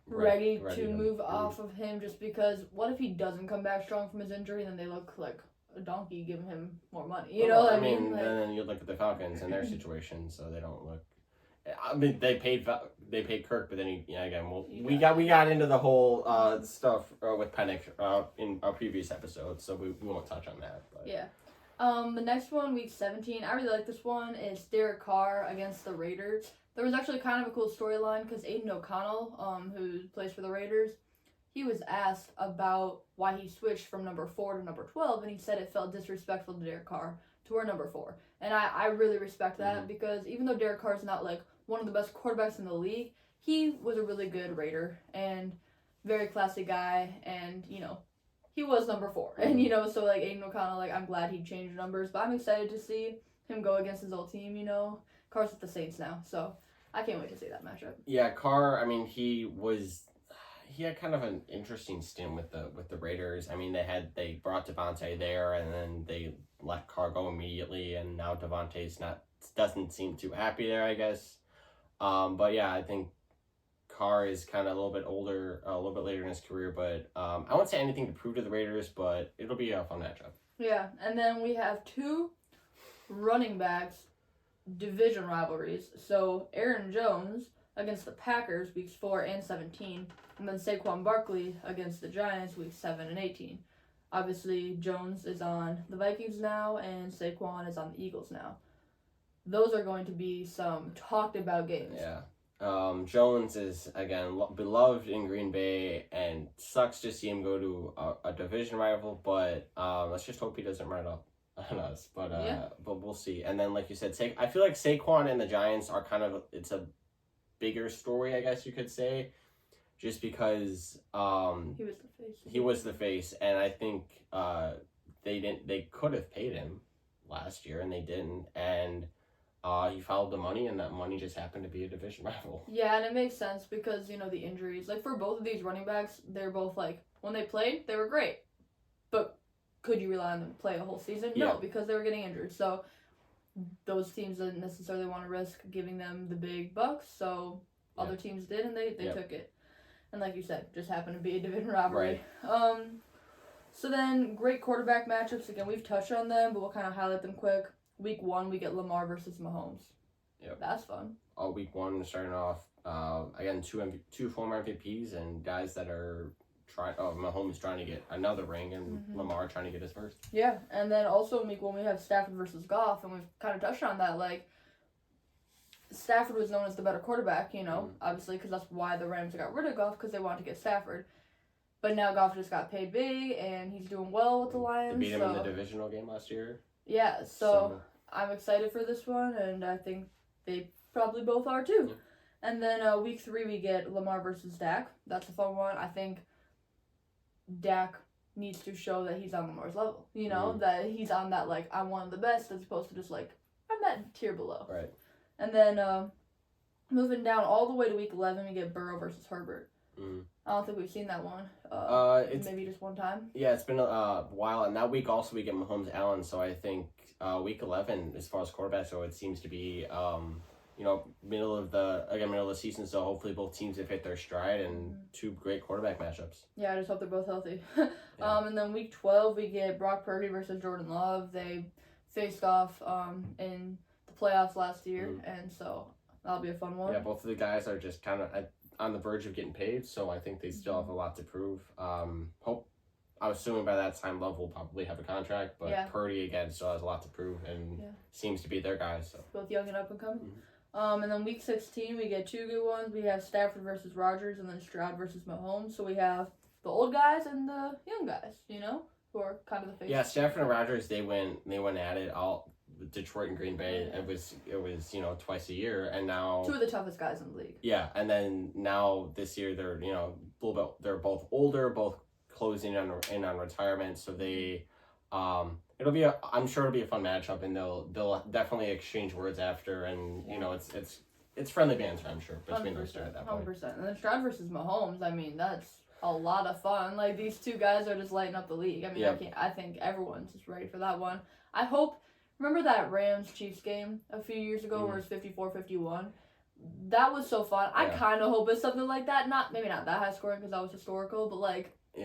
ready to move off of him just because what if he doesn't come back strong from his injury, then they look like a donkey giving him more money. You know what I mean? And then you look at the Falcons and their situation, so they don't look... I mean, they paid Kirk, but then we got into the whole stuff with Penix in our previous episode, so we won't touch on that. But. Yeah. The next one, week 17, I really like this one. Is Derek Carr against the Raiders. There was actually kind of a cool storyline because Aiden O'Connell, who plays for the Raiders, he was asked about why he switched from number 4 to number 12, and he said it felt disrespectful to Derek Carr to wear number 4. And I really respect that because even though Derek Carr is not like one of the best quarterbacks in the league, he was a really good Raider and very classy guy, and he was number 4. And so like Aiden O'Connell, like I'm glad he changed numbers, but I'm excited to see him go against his old team. Carr's with the Saints now, so I can't wait to see that matchup. Yeah, Carr, he had kind of an interesting stint with the Raiders. They brought Devontae there, and then they let Carr go immediately, and now Devontae's doesn't seem too happy there, I guess. But yeah, I think Carr is kind of a little bit older, a little bit later in his career, but I won't say anything to prove to the Raiders, but it'll be a fun matchup. Yeah, and then we have 2 running backs division rivalries. So Aaron Jones against the Packers weeks 4 and 17, and then Saquon Barkley against the Giants weeks 7 and 18. Obviously, Jones is on the Vikings now, and Saquon is on the Eagles now. Those are going to be some talked about games. Yeah. Jones is, again, beloved in Green Bay, and sucks to see him go to a division rival, but let's just hope he doesn't run up on us. But we'll see. And then, like you said, I feel like Saquon and the Giants are it's a bigger story, I guess you could say, just because he was the face, and I think they could have paid him last year, and they didn't, and he followed the money, and that money just happened to be a division rival. Yeah, and it makes sense because, the injuries. Like, for both of these running backs, they're both, like, when they played, they were great. But could you rely on them to play a whole season? Yeah. No, because they were getting injured. So those teams didn't necessarily want to risk giving them the big bucks, so other teams did, and they took it. And like you said, just happened to be a division rivalry. Right. So then, great quarterback matchups. Again, we've touched on them, but we'll kind of highlight them quick. Week 1, we get Lamar versus Mahomes. Yep. That's fun. Week 1, starting off, again, two former MVPs and guys that are Mahomes trying to get another ring, and Lamar trying to get his first. Yeah, and then also in week 1, we have Stafford versus Goff, and we've kind of touched on that. Like, Stafford was known as the better quarterback, obviously, because that's why the Rams got rid of Goff, because they wanted to get Stafford. But now Goff just got paid big, and he's doing well with the Lions. They beat him in the divisional game last year. Yeah, so I'm excited for this one, and I think they probably both are too. Yeah. And then week 3, we get Lamar versus Dak. That's a fun one. I think Dak needs to show that he's on Lamar's level, that he's on that, like, I'm one of the best, as opposed to just, like, I'm that tier below. Right. And then moving down all the way to week 11, we get Burrow versus Herbert. I don't think we've seen that one. It's maybe just one time. Yeah, it's been a while, and that week also we get Mahomes Allen. So I think week 11, as far as quarterbacks go, it seems to be middle of the season. So hopefully both teams have hit their stride and two great quarterback matchups. Yeah, I just hope they're both healthy. Yeah. And then week 12 we get Brock Purdy versus Jordan Love. They faced off in the playoffs last year, and so that'll be a fun one. Yeah, both of the guys are just kind of on the verge of getting paid, so I think they still have a lot to prove. I'm assuming by that time Love will probably have a contract, but Purdy again still has a lot to prove and seems to be their guy. So both young and up and coming. And then week 16 we get two good ones. We have Stafford versus Rodgers, and then Stroud versus Mahomes. So we have the old guys and the young guys, who are kind of the face. Yeah, Stafford and Rodgers, they went at it all. Detroit and Green Bay, it was twice a year, and now two of the toughest guys in the league. Yeah, and then now this year they're they're both older, both closing in on retirement, so they I'm sure it'll be a fun matchup, and they'll definitely exchange words after, and it's friendly banter, I'm sure, between those two at that point. 100%. And then Stroud versus Mahomes, I mean, that's a lot of fun. Like, these two guys are just lighting up the league. I mean, I think everyone's just ready for that one. I hope. Remember that Rams-Chiefs game a few years ago where it was 54-51? That was so fun. I kind of hope it's something like that. Maybe not that high scoring because that was historical, but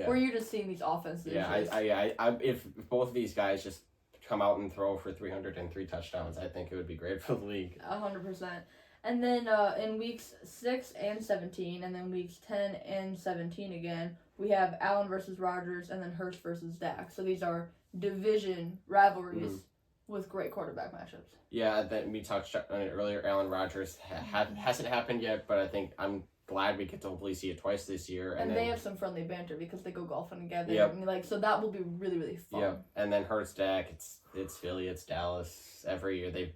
where you're just seeing these offenses. Yeah, I if both of these guys just come out and throw for 303 touchdowns, I think it would be great for the league. 100%. And then in weeks 6 and 17, and then weeks 10 and 17 again, we have Allen versus Rodgers, and then Hurst versus Dak. So these are division rivalries. With great quarterback matchups. Yeah, that we touched on it earlier. Allen Rodgers hasn't happened yet, but I think I'm glad we get to hopefully see it twice this year. And they have some friendly banter because they go golfing together. Yep. And so that will be really, really fun. Yeah, and then Hurts Dak, it's Philly, it's Dallas. Every year they've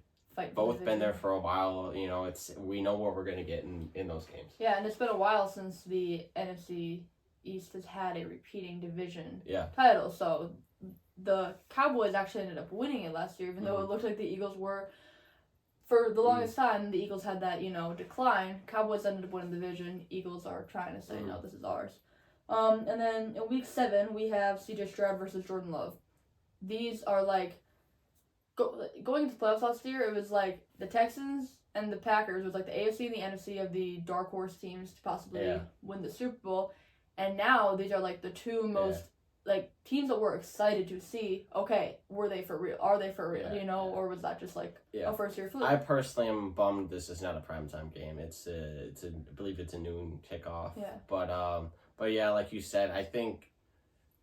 both been there for a while. We know what we're gonna get in those games. Yeah, and it's been a while since the NFC East has had a repeating division title. So the Cowboys actually ended up winning it last year, even though it looked like the Eagles were, for the longest time, the Eagles had that, decline. Cowboys ended up winning the division. Eagles are trying to say, no, this is ours. And then in week 7, we have C.J. Stroud versus Jordan Love. These are going into the playoffs last year, it was the Texans and the Packers, it was the AFC and the NFC of the dark horse teams to possibly win the Super Bowl. And now these are the two most teams that we're excited to see. Okay, were they for real? Are they for real? Or was that just a first year fluke? I personally am bummed this is not a primetime game. I believe it's a noon kickoff. Yeah. But yeah, like you said, I think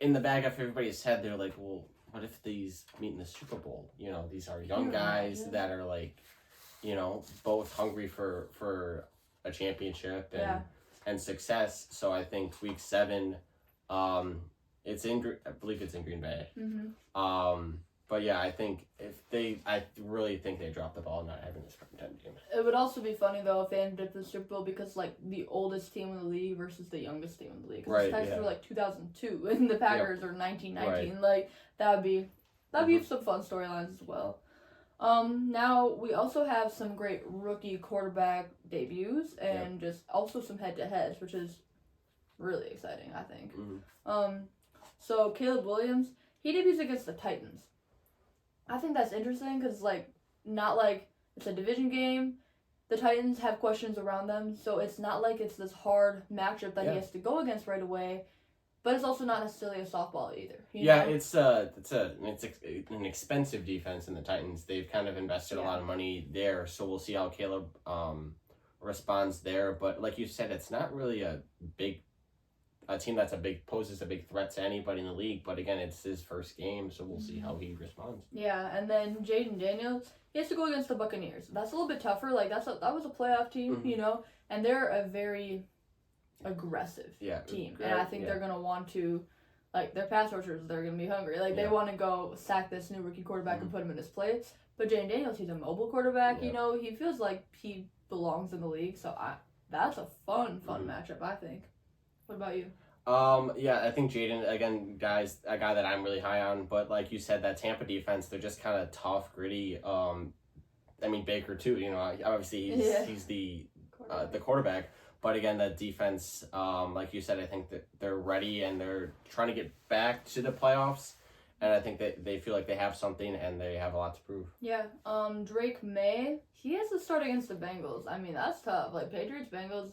in the back of everybody's head, they're like, well, what if these meet in the Super Bowl? These are young guys that are both hungry for a championship and success. So I think week 7, I believe it's in Green Bay. But yeah, I really think they dropped the ball not having this primetime game. It would also be funny though if they ended up in the Super Bowl because the oldest team in the league versus the youngest team in the league. Right. The Texans were 2002 and the Packers are 1919. Right. That'd be some fun storylines as well. Now we also have some great rookie quarterback debuts and just also some head-to-heads, which is really exciting, I think. So Caleb Williams, he debuts against the Titans. I think that's interesting because not it's a division game. The Titans have questions around them, so it's not it's this hard matchup that he has to go against right away. But it's also not necessarily a softball either. It's an expensive defense in the Titans. They've kind of invested a lot of money there, so we'll see how Caleb responds there. But like you said, it's not really a team that's poses a big threat to anybody in the league. But again, it's his first game, so we'll see how he responds. Yeah, and then Jaden Daniels, he has to go against the Buccaneers. That's a little bit tougher. That was a playoff team, and they're a very aggressive team, and I think they're gonna want to, their pass rushers, they're gonna be hungry. They want to go sack this new rookie quarterback and put him in his place. But Jaden Daniels, he's a mobile quarterback. He feels like he belongs in the league. So that's a fun matchup, I think. What about you? I think Jaden, again, a guy that I'm really high on, but like you said, that Tampa defense, they're just kind of tough, gritty. Baker too, obviously he's the quarterback, but again, that defense, like you said, I think that they're ready and they're trying to get back to the playoffs, and I think that they feel like they have something and they have a lot to prove. Yeah. Drake May, he has to start against the Bengals. I mean, that's tough. Like Patriots, Bengals.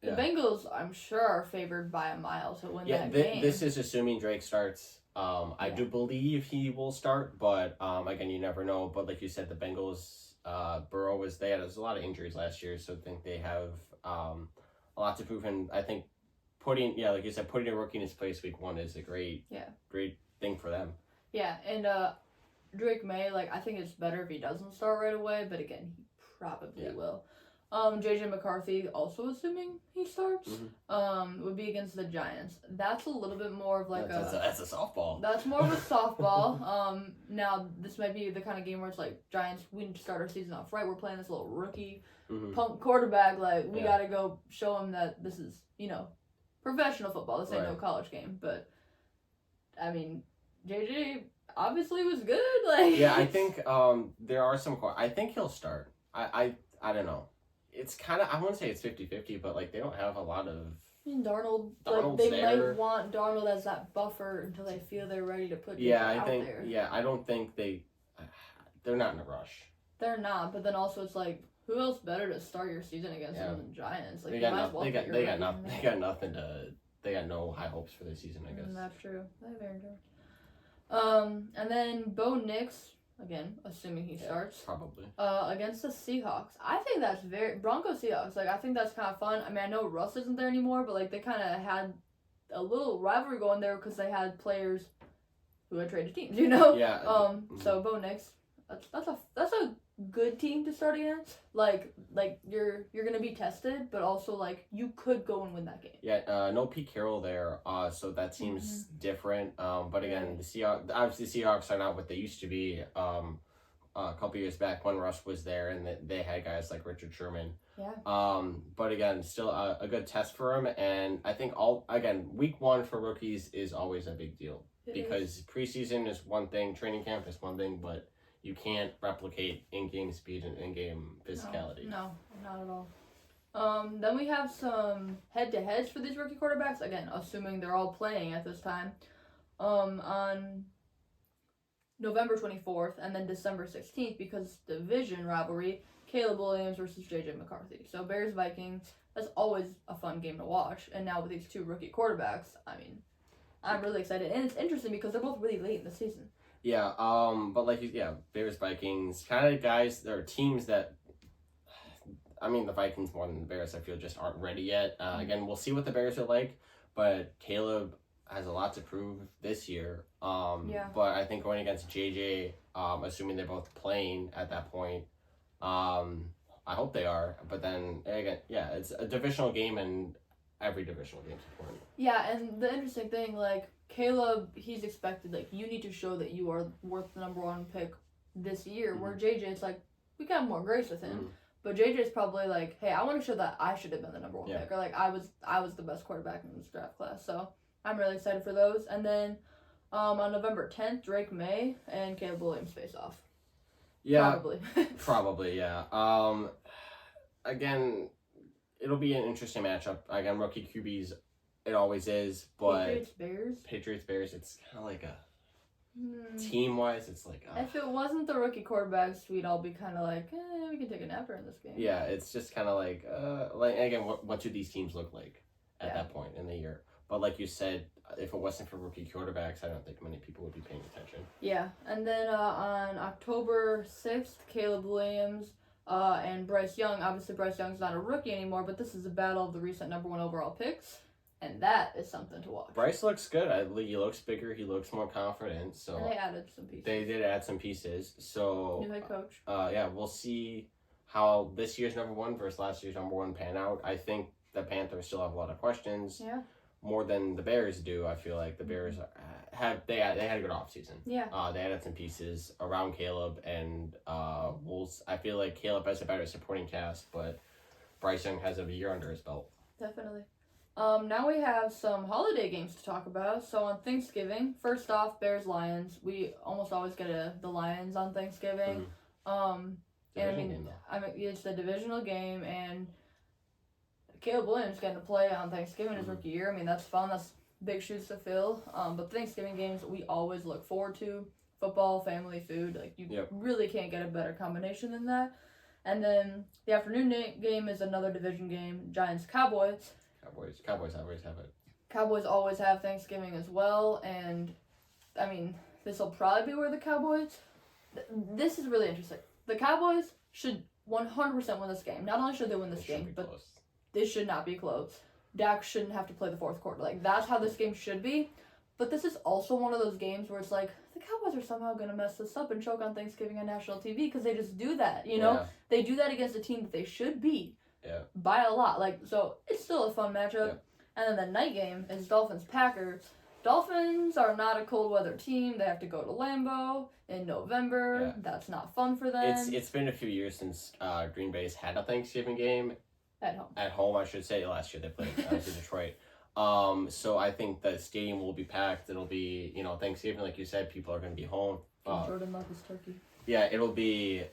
The Yeah. Bengals, I'm sure, are favored by a mile to win Yeah, that game. this is assuming Drake starts. I Yeah. do believe he will start, but again, you never know. But like you said, the Bengals, Burrow there's a lot of injuries last year, so I think they have a lot to prove. And I think like you said, putting a rookie in his place week 1 is a great thing for them. Yeah, and Drake May, like, I think it's better if he doesn't start right away, but again, he probably will. JJ McCarthy, also assuming he starts, would be against the Giants. That's a little bit more of like that's a softball. That's more of a softball. Now this might be the kind of game where it's like, Giants, we need to start our season off right. We're playing this little rookie punk quarterback. Like, we gotta go show him that this is, professional football. This ain't no college game. But I mean, JJ obviously was good. Like, yeah, I think there are some. I think he'll start. I don't know. It's kind of, I wouldn't say it's 50-50, but like they don't have a lot of. I mean, Darnold, Darnold's like, they there. might want Darnold as that buffer until they feel they're ready to put I think there. I don't think they're not in a rush. They're not, but then also it's like, who else better to start your season against than the Giants? Like, they got nothing they got no high hopes for this season, I guess. That's true. That's very true. And then Bo Nix, again, assuming he starts. Probably. Against the Seahawks. I think that's Broncos Seahawks. Like, I think that's kind of fun. I mean, I know Russ isn't there anymore, but like they kind of had a little rivalry going there because they had players who had traded teams, Yeah. So Bo Nix, that's a good team to start against. Like you're gonna be tested, but also like you could go and win that game. Yeah. No Pete Carroll there. So that seems different. But again, the Seahawks are not what they used to be. A couple years back when Russ was there, and they had guys like Richard Sherman. Yeah. But again, still a good test for him, and I think week 1 for rookies is always a big deal because preseason is one thing, training camp is one thing, but you can't replicate in-game speed and in-game physicality. No, not at all. Then we have some head-to-heads for these rookie quarterbacks. Again, assuming they're all playing at this time. On November 24th and then December 16th, because division rivalry, Caleb Williams versus JJ McCarthy. So Bears-Vikings, that's always a fun game to watch. And now with these two rookie quarterbacks, I mean, I'm really excited. And it's interesting because they're both really late in the season. Yeah, but Bears, Vikings, kind of guys, there are teams that, I mean, the Vikings more than the Bears, I feel, just aren't ready yet. Again, we'll see what the Bears are like, but Caleb has a lot to prove this year. But I think going against JJ, assuming they're both playing at that point, I hope they are. But then, again, it's a divisional game, and every divisional game is important. Yeah, and the interesting thing, like, Caleb, he's expected, like, you need to show that you are worth the number 1 pick this year, where JJ, it's like, we got more grace with him. But JJ's probably like, hey, I want to show that I should have been the number 1 pick, or like, I was the best quarterback in this draft class. So I'm really excited for those. And then on November 10th, Drake May and Caleb Williams face off. Yeah. Probably. Probably, yeah. Again, it'll be an interesting matchup. Again, rookie QBs, it always is, but Patriots Bears, it's kind of like a team wise, it's like if it wasn't the rookie quarterbacks, we'd all be kind of like, we can take a nap during this game. Yeah, it's just kind of like again, what do these teams look like at that point in the year? But like you said, if it wasn't for rookie quarterbacks, I don't think many people would be paying attention. Yeah, and then on October 6th, Caleb Williams and Bryce Young. Obviously, Bryce Young's not a rookie anymore, but this is a battle of the recent number 1 overall picks. And that is something to watch. Bryce looks good. He looks bigger. He looks more confident. So and they added some pieces. They did add some pieces. So new head coach. We'll see how this year's number 1 versus last year's number 1 pan out. I think the Panthers still have a lot of questions. Yeah. More than the Bears do. I feel like the Bears had a good offseason. Yeah. They added some pieces around Caleb, and I feel like Caleb has a better supporting cast, but Bryce Young has a year under his belt. Definitely. Now we have some holiday games to talk about. So on Thanksgiving, first off, Bears-Lions. We almost always get the Lions on Thanksgiving. It's a divisional game, and Caleb Williams getting to play on Thanksgiving his rookie year. I mean, that's fun. That's big shoes to fill. But Thanksgiving games we always look forward to. Football, family, food. Like, you really can't get a better combination than that. And then the afternoon game is another division game. Giants-Cowboys. Cowboys always have it. Cowboys always have Thanksgiving as well. And, I mean, this will probably be where the Cowboys... This is really interesting. The Cowboys should 100% win this game. Not only should they win this game, but this should not be close. Dak shouldn't have to play the fourth quarter. Like, that's how this game should be. But this is also one of those games where it's like, the Cowboys are somehow going to mess this up and choke on Thanksgiving on national TV because they just do that, you know? Yeah. They do that against a team that they should beat by a lot. Like, so it's still a fun matchup. Yeah. And then the night game is Dolphins-Packers. Dolphins are not a cold weather team. They have to go to Lambeau in November. Yeah. That's not fun for them. It's been a few years since Green Bay's had a Thanksgiving game. At home. At home, I should say. Last year they played Detroit. So I think the stadium will be packed. It'll be, Thanksgiving, like you said, people are going to be home. Jordan loves his turkey. Yeah, it'll be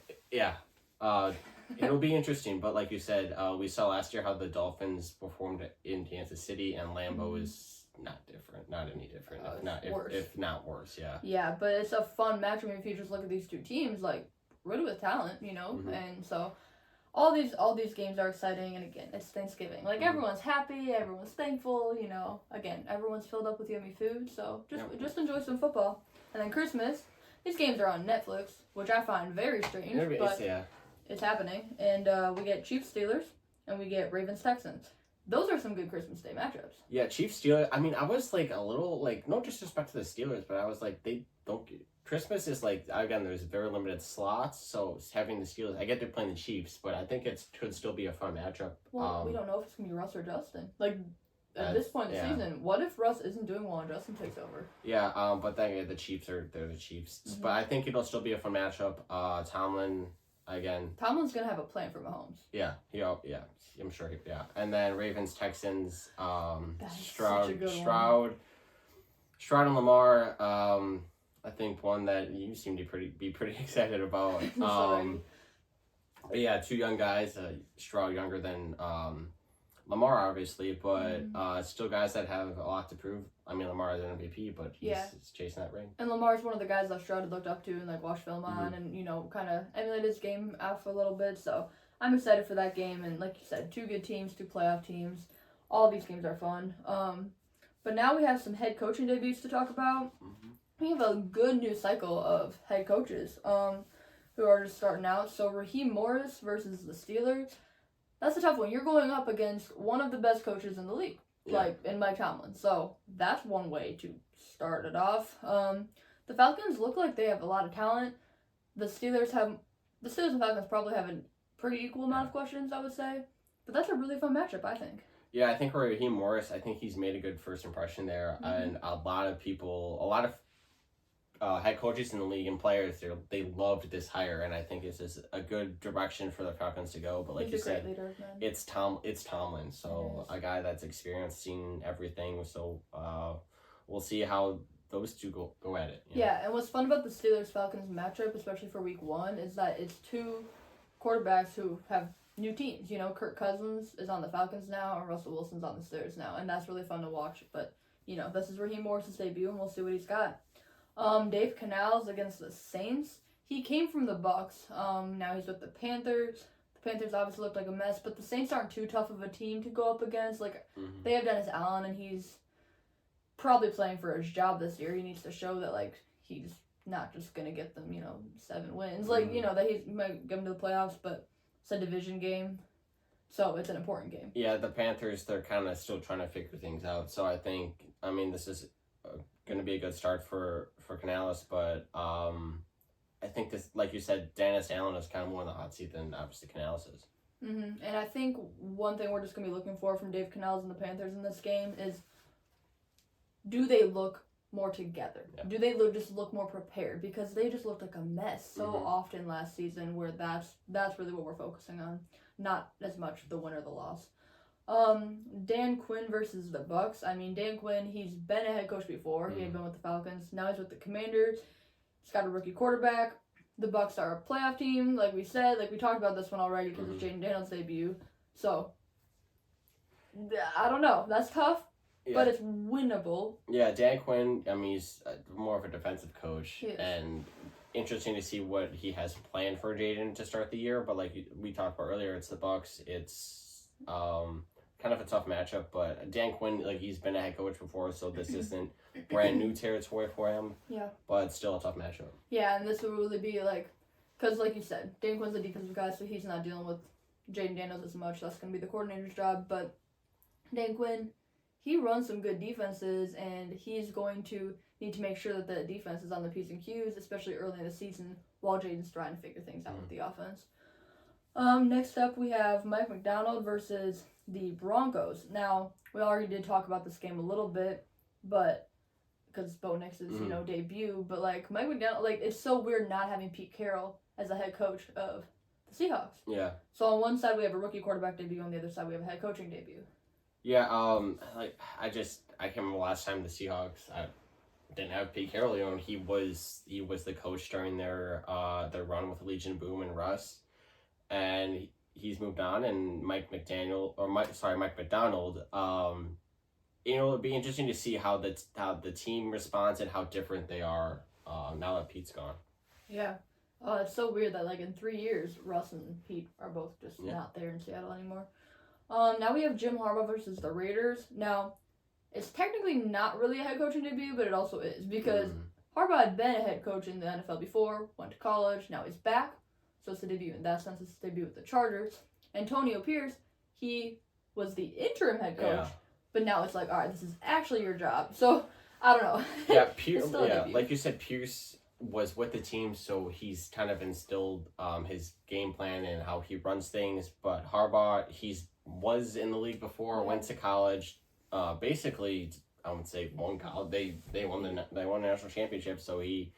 interesting. But like you said, we saw last year how the Dolphins performed in Kansas City, and Lambeau is not any different, if not worse. Yeah. Yeah, but it's a fun match. I mean, if you just look at these two teams, like, really with talent, and so. All these games are exciting, and again, it's Thanksgiving. Like, everyone's happy, everyone's thankful, Again, everyone's filled up with yummy food, so just enjoy some football. And then Christmas, these games are on Netflix, which I find very strange, but it's happening. And we get Chiefs-Steelers, and we get Ravens-Texans. Those are some good Christmas Day matchups. Yeah, Chiefs-Steelers, I mean, I was, like, a little, like, no disrespect to the Steelers, but I was like, they don't get... Christmas is like, again, there's very limited slots, so having the Steelers, I get they're playing the Chiefs, but I think it could still be a fun matchup. Well, we don't know if it's going to be Russ or Justin. Like, at this point in the season, what if Russ isn't doing well and Justin takes over? Yeah, but then the Chiefs they're the Chiefs. Mm-hmm. But I think it'll still be a fun matchup. Tomlin, again. Tomlin's going to have a plan for Mahomes. Yeah, I'm sure. Yeah. And then Ravens, Texans, Stroud and Lamar, I think one that you seem to be pretty excited about. Yeah, two young guys. Stroud younger than Lamar, obviously, but still guys that have a lot to prove. I mean, Lamar is an MVP, but he's chasing that ring. And Lamar's one of the guys that Stroud had looked up to and like watched film on, and kind of emulated his game out for a little bit. So I'm excited for that game. And like you said, two good teams, two playoff teams. All these games are fun. But now we have some head coaching debuts to talk about. Mm-hmm. We have a good new cycle of head coaches who are just starting out. So Raheem Morris versus the Steelers. That's a tough one. You're going up against one of the best coaches in the league, in Mike Tomlin. So that's one way to start it off. The Falcons look like they have a lot of talent. The Steelers and Falcons probably have a pretty equal amount of questions, I would say. But that's a really fun matchup, I think. Yeah, I think Raheem Morris, I think he's made a good first impression there. Mm-hmm. And a lot of head coaches in the league and players, they loved this hire, and I think this is a good direction for the Falcons to go. But like you said, it's Tomlin, so a guy that's experienced, seen everything. So we'll see how those two go at it. Yeah, and what's fun about the Steelers-Falcons matchup, especially for Week 1, is that it's two quarterbacks who have new teams. Kirk Cousins is on the Falcons now, and Russell Wilson's on the Steelers now, and that's really fun to watch. But this is Raheem Morris' debut, and we'll see what he's got. Dave Canales against the Saints. He came from the Bucks. Now he's with the Panthers. The Panthers obviously looked like a mess, but the Saints aren't too tough of a team to go up against. They have Dennis Allen, and he's probably playing for his job this year. He needs to show that, he's not just going to get them, 7 wins. That he might get them to the playoffs, but it's a division game, so it's an important game. Yeah, the Panthers, they're kind of still trying to figure things out. So I mean, this is going to be a good start for Canales, but I think this, like you said, Dennis Allen is kind of more in the hot seat than obviously Canales is. Mm-hmm. And I think one thing we're just going to be looking for from Dave Canales and the Panthers in this game is, do they look more together? Yeah. Do they just look more prepared? Because they just looked like a mess so often last season, where that's really what we're focusing on, not as much the win or the loss. Dan Quinn versus the Bucks. I mean, Dan Quinn, he's been a head coach before. He had been with the Falcons. Now he's with the Commanders. He's got a rookie quarterback. The Bucks are a playoff team, like we said. Like, we talked about this one already because it's Jaden Daniels' debut. So, I don't know. That's tough. but it's winnable. Yeah, Dan Quinn, I mean, he's more of a defensive coach, Yes. and interesting to see what he has planned for Jaden to start the year. But like we talked about earlier, it's the Bucks. It's kind of a tough matchup, but Dan Quinn, like he's been a head coach before, so this isn't brand new territory for him. Yeah. But it's still a tough matchup. Yeah, and this will really be like, because like you said, Dan Quinn's a defensive guy, so he's not dealing with Jaden Daniels as much. That's going to be the coordinator's job. But Dan Quinn, he runs some good defenses, and he's going to need to make sure that the defense is on the P's and Q's, especially early in the season, while Jaden's trying to figure things out with the offense. Next up, we have Mike McDonald versus the Broncos. Now, we already did talk about this game a little bit, but because Bo Nix's, debut, but like Mike McDonald, like it's so weird not having Pete Carroll as the head coach of the Seahawks. Yeah. So on one side we have a rookie quarterback debut, on the other side we have a head coaching debut. Yeah. I can't remember last time the Seahawks didn't have Pete Carroll. He was the coach during their run with Legion Boom and Russ, and he's moved on. And Mike McDonald. It'd be interesting to see how the team responds and how different they are now that Pete's gone. Yeah. It's so weird that like in 3 years, Russ and Pete are both just not there in Seattle anymore. Now we have Jim Harbaugh versus the Raiders. Now, it's technically not really a head coaching debut, but it also is because Harbaugh had been a head coach in the NFL before, went to college, now he's back. So it's a debut in that sense. It's a debut with the Chargers. Antonio Pierce, he was the interim head coach. Yeah. But now it's like, all right, this is actually your job. So, I don't know. Yeah, Pierce, like you said, Pierce was with the team, so he's kind of instilled his game plan and how he runs things. But Harbaugh, was in the league before, went to college. Basically, I would say won college. They won the national championship, so he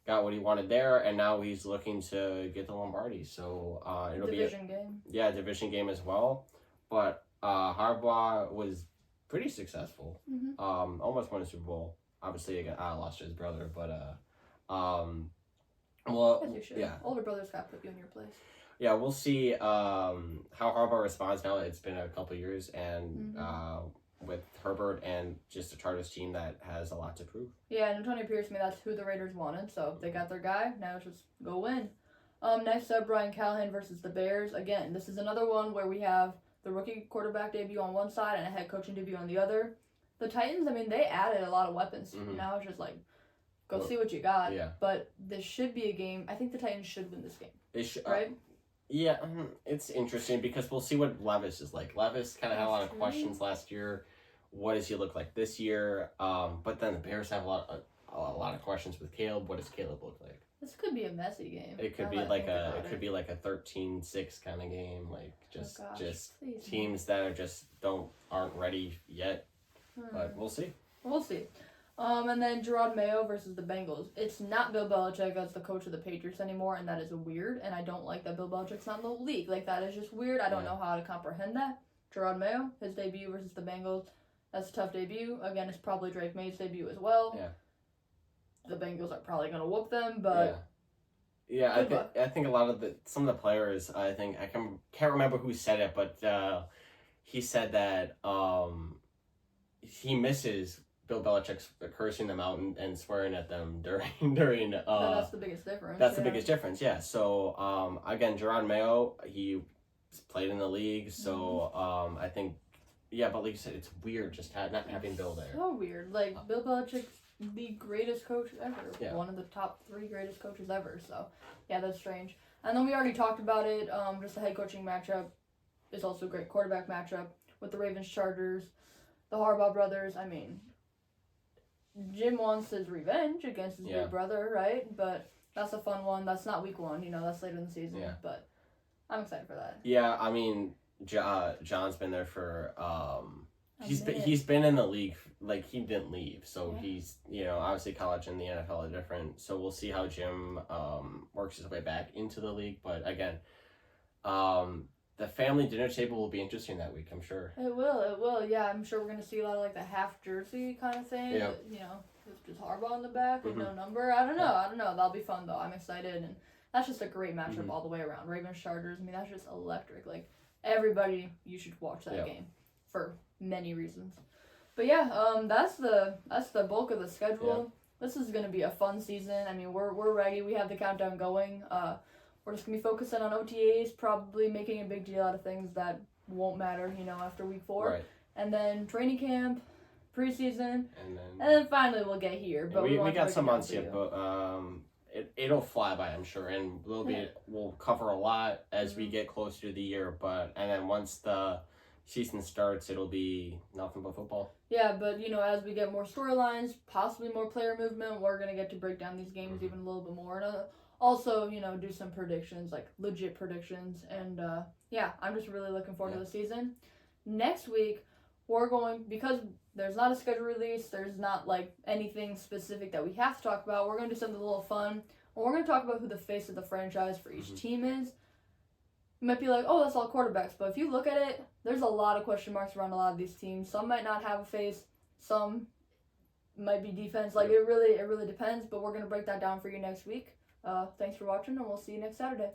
got what he wanted there, and now he's looking to get the Lombardi. So it'll division game. Yeah, division game as well. But Harbaugh was pretty successful. Mm-hmm. Almost won a Super Bowl. Obviously, I lost to his brother, but as you should. Yeah, older brothers got to put you in your place. Yeah, we'll see how Harbaugh responds now. It's been a couple years, and with Herbert and just a Chargers team that has a lot to prove. Yeah, and Antonio Pierce, that's who the Raiders wanted, so they got their guy. Now it's just go win. Next up, Brian Callahan versus the Bears. Again, this is another one where we have the rookie quarterback debut on one side and a head coaching debut on the other. The Titans, they added a lot of weapons. Mm-hmm. Now it's just like, see what you got. Yeah. But this should be a game. I think the Titans should win this game. They should, right? Yeah, it's interesting because we'll see what Levis is like. Levis kind of had a lot of questions last year. What does he look like this year? But then the Bears have a lot of questions with Caleb. What does Caleb look like? This could be a messy game. It could be like a 13-6 kind of game, like just teams that aren't ready yet. But we'll see. We'll see. And then Gerard Mayo versus the Bengals. It's not Bill Belichick as the coach of the Patriots anymore, and that is weird. And I don't like that Bill Belichick's not in the league. Like, that is just weird. I don't know how to comprehend that. Gerard Mayo, his debut versus the Bengals. That's a tough debut. Again, it's probably Drake May's debut as well. Yeah. The Bengals are probably going to whoop them, but... Yeah, I think a lot of some of the players, I can't remember who said it, but he said that he misses Bill Belichick's cursing them out and swearing at them during that's the biggest difference. That's the biggest difference, yeah. So again, Gerard Mayo, he played in the league, so I think, yeah, but like you said, it's weird just not having Bill there. So weird. Like, Bill Belichick's the greatest coach ever. Yeah. One of the top 3 greatest coaches ever. So, yeah, that's strange. And then we already talked about it. Just the head coaching matchup is also a great quarterback matchup with the Ravens Chargers, the Harbaugh brothers. Jim wants his revenge against his big brother, right? But that's a fun one. That's not week 1. That's later in the season. Yeah. But I'm excited for that. Yeah, John's been there for he's been in the league, like he didn't leave, so he's obviously college and the NFL are different, so we'll see how Jim works his way back into the league. But again, the family dinner table will be interesting that week, I'm sure. It will. Yeah, I'm sure we're gonna see a lot of like the half jersey kind of thing. Yeah. With just Harbaugh on the back with no number. I don't know. That'll be fun though. I'm excited, and that's just a great matchup all the way around. Ravens Chargers. That's just electric. Like, everybody, you should watch that game for many reasons. But yeah, that's the bulk of the schedule. This is gonna be a fun season. I mean, we're ready. We have the countdown going. We're just gonna be focusing on OTAs, probably making a big deal out of things that won't matter, after week 4. Right. And then training camp, preseason, And and then finally we'll get here. But we want to got break some it down months for yet, you. but it'll fly by, I'm sure, and we'll cover a lot as we get closer to the year. And then once the season starts, it'll be nothing but football. Yeah, but as we get more storylines, possibly more player movement, we're gonna get to break down these games even a little bit more, and also do some predictions, like legit predictions. And yeah, I'm just really looking forward to the season. Next week, we're going, because there's not a schedule release, there's not like anything specific that we have to talk about. We're gonna do something a little fun, and we're gonna talk about who the face of the franchise for each team is. You might be like, oh, that's all quarterbacks, but if you look at it, there's a lot of question marks around a lot of these teams. Some might not have a face, some might be defense. Like it really depends. But we're gonna break that down for you next week. Thanks for watching, and we'll see you next Saturday.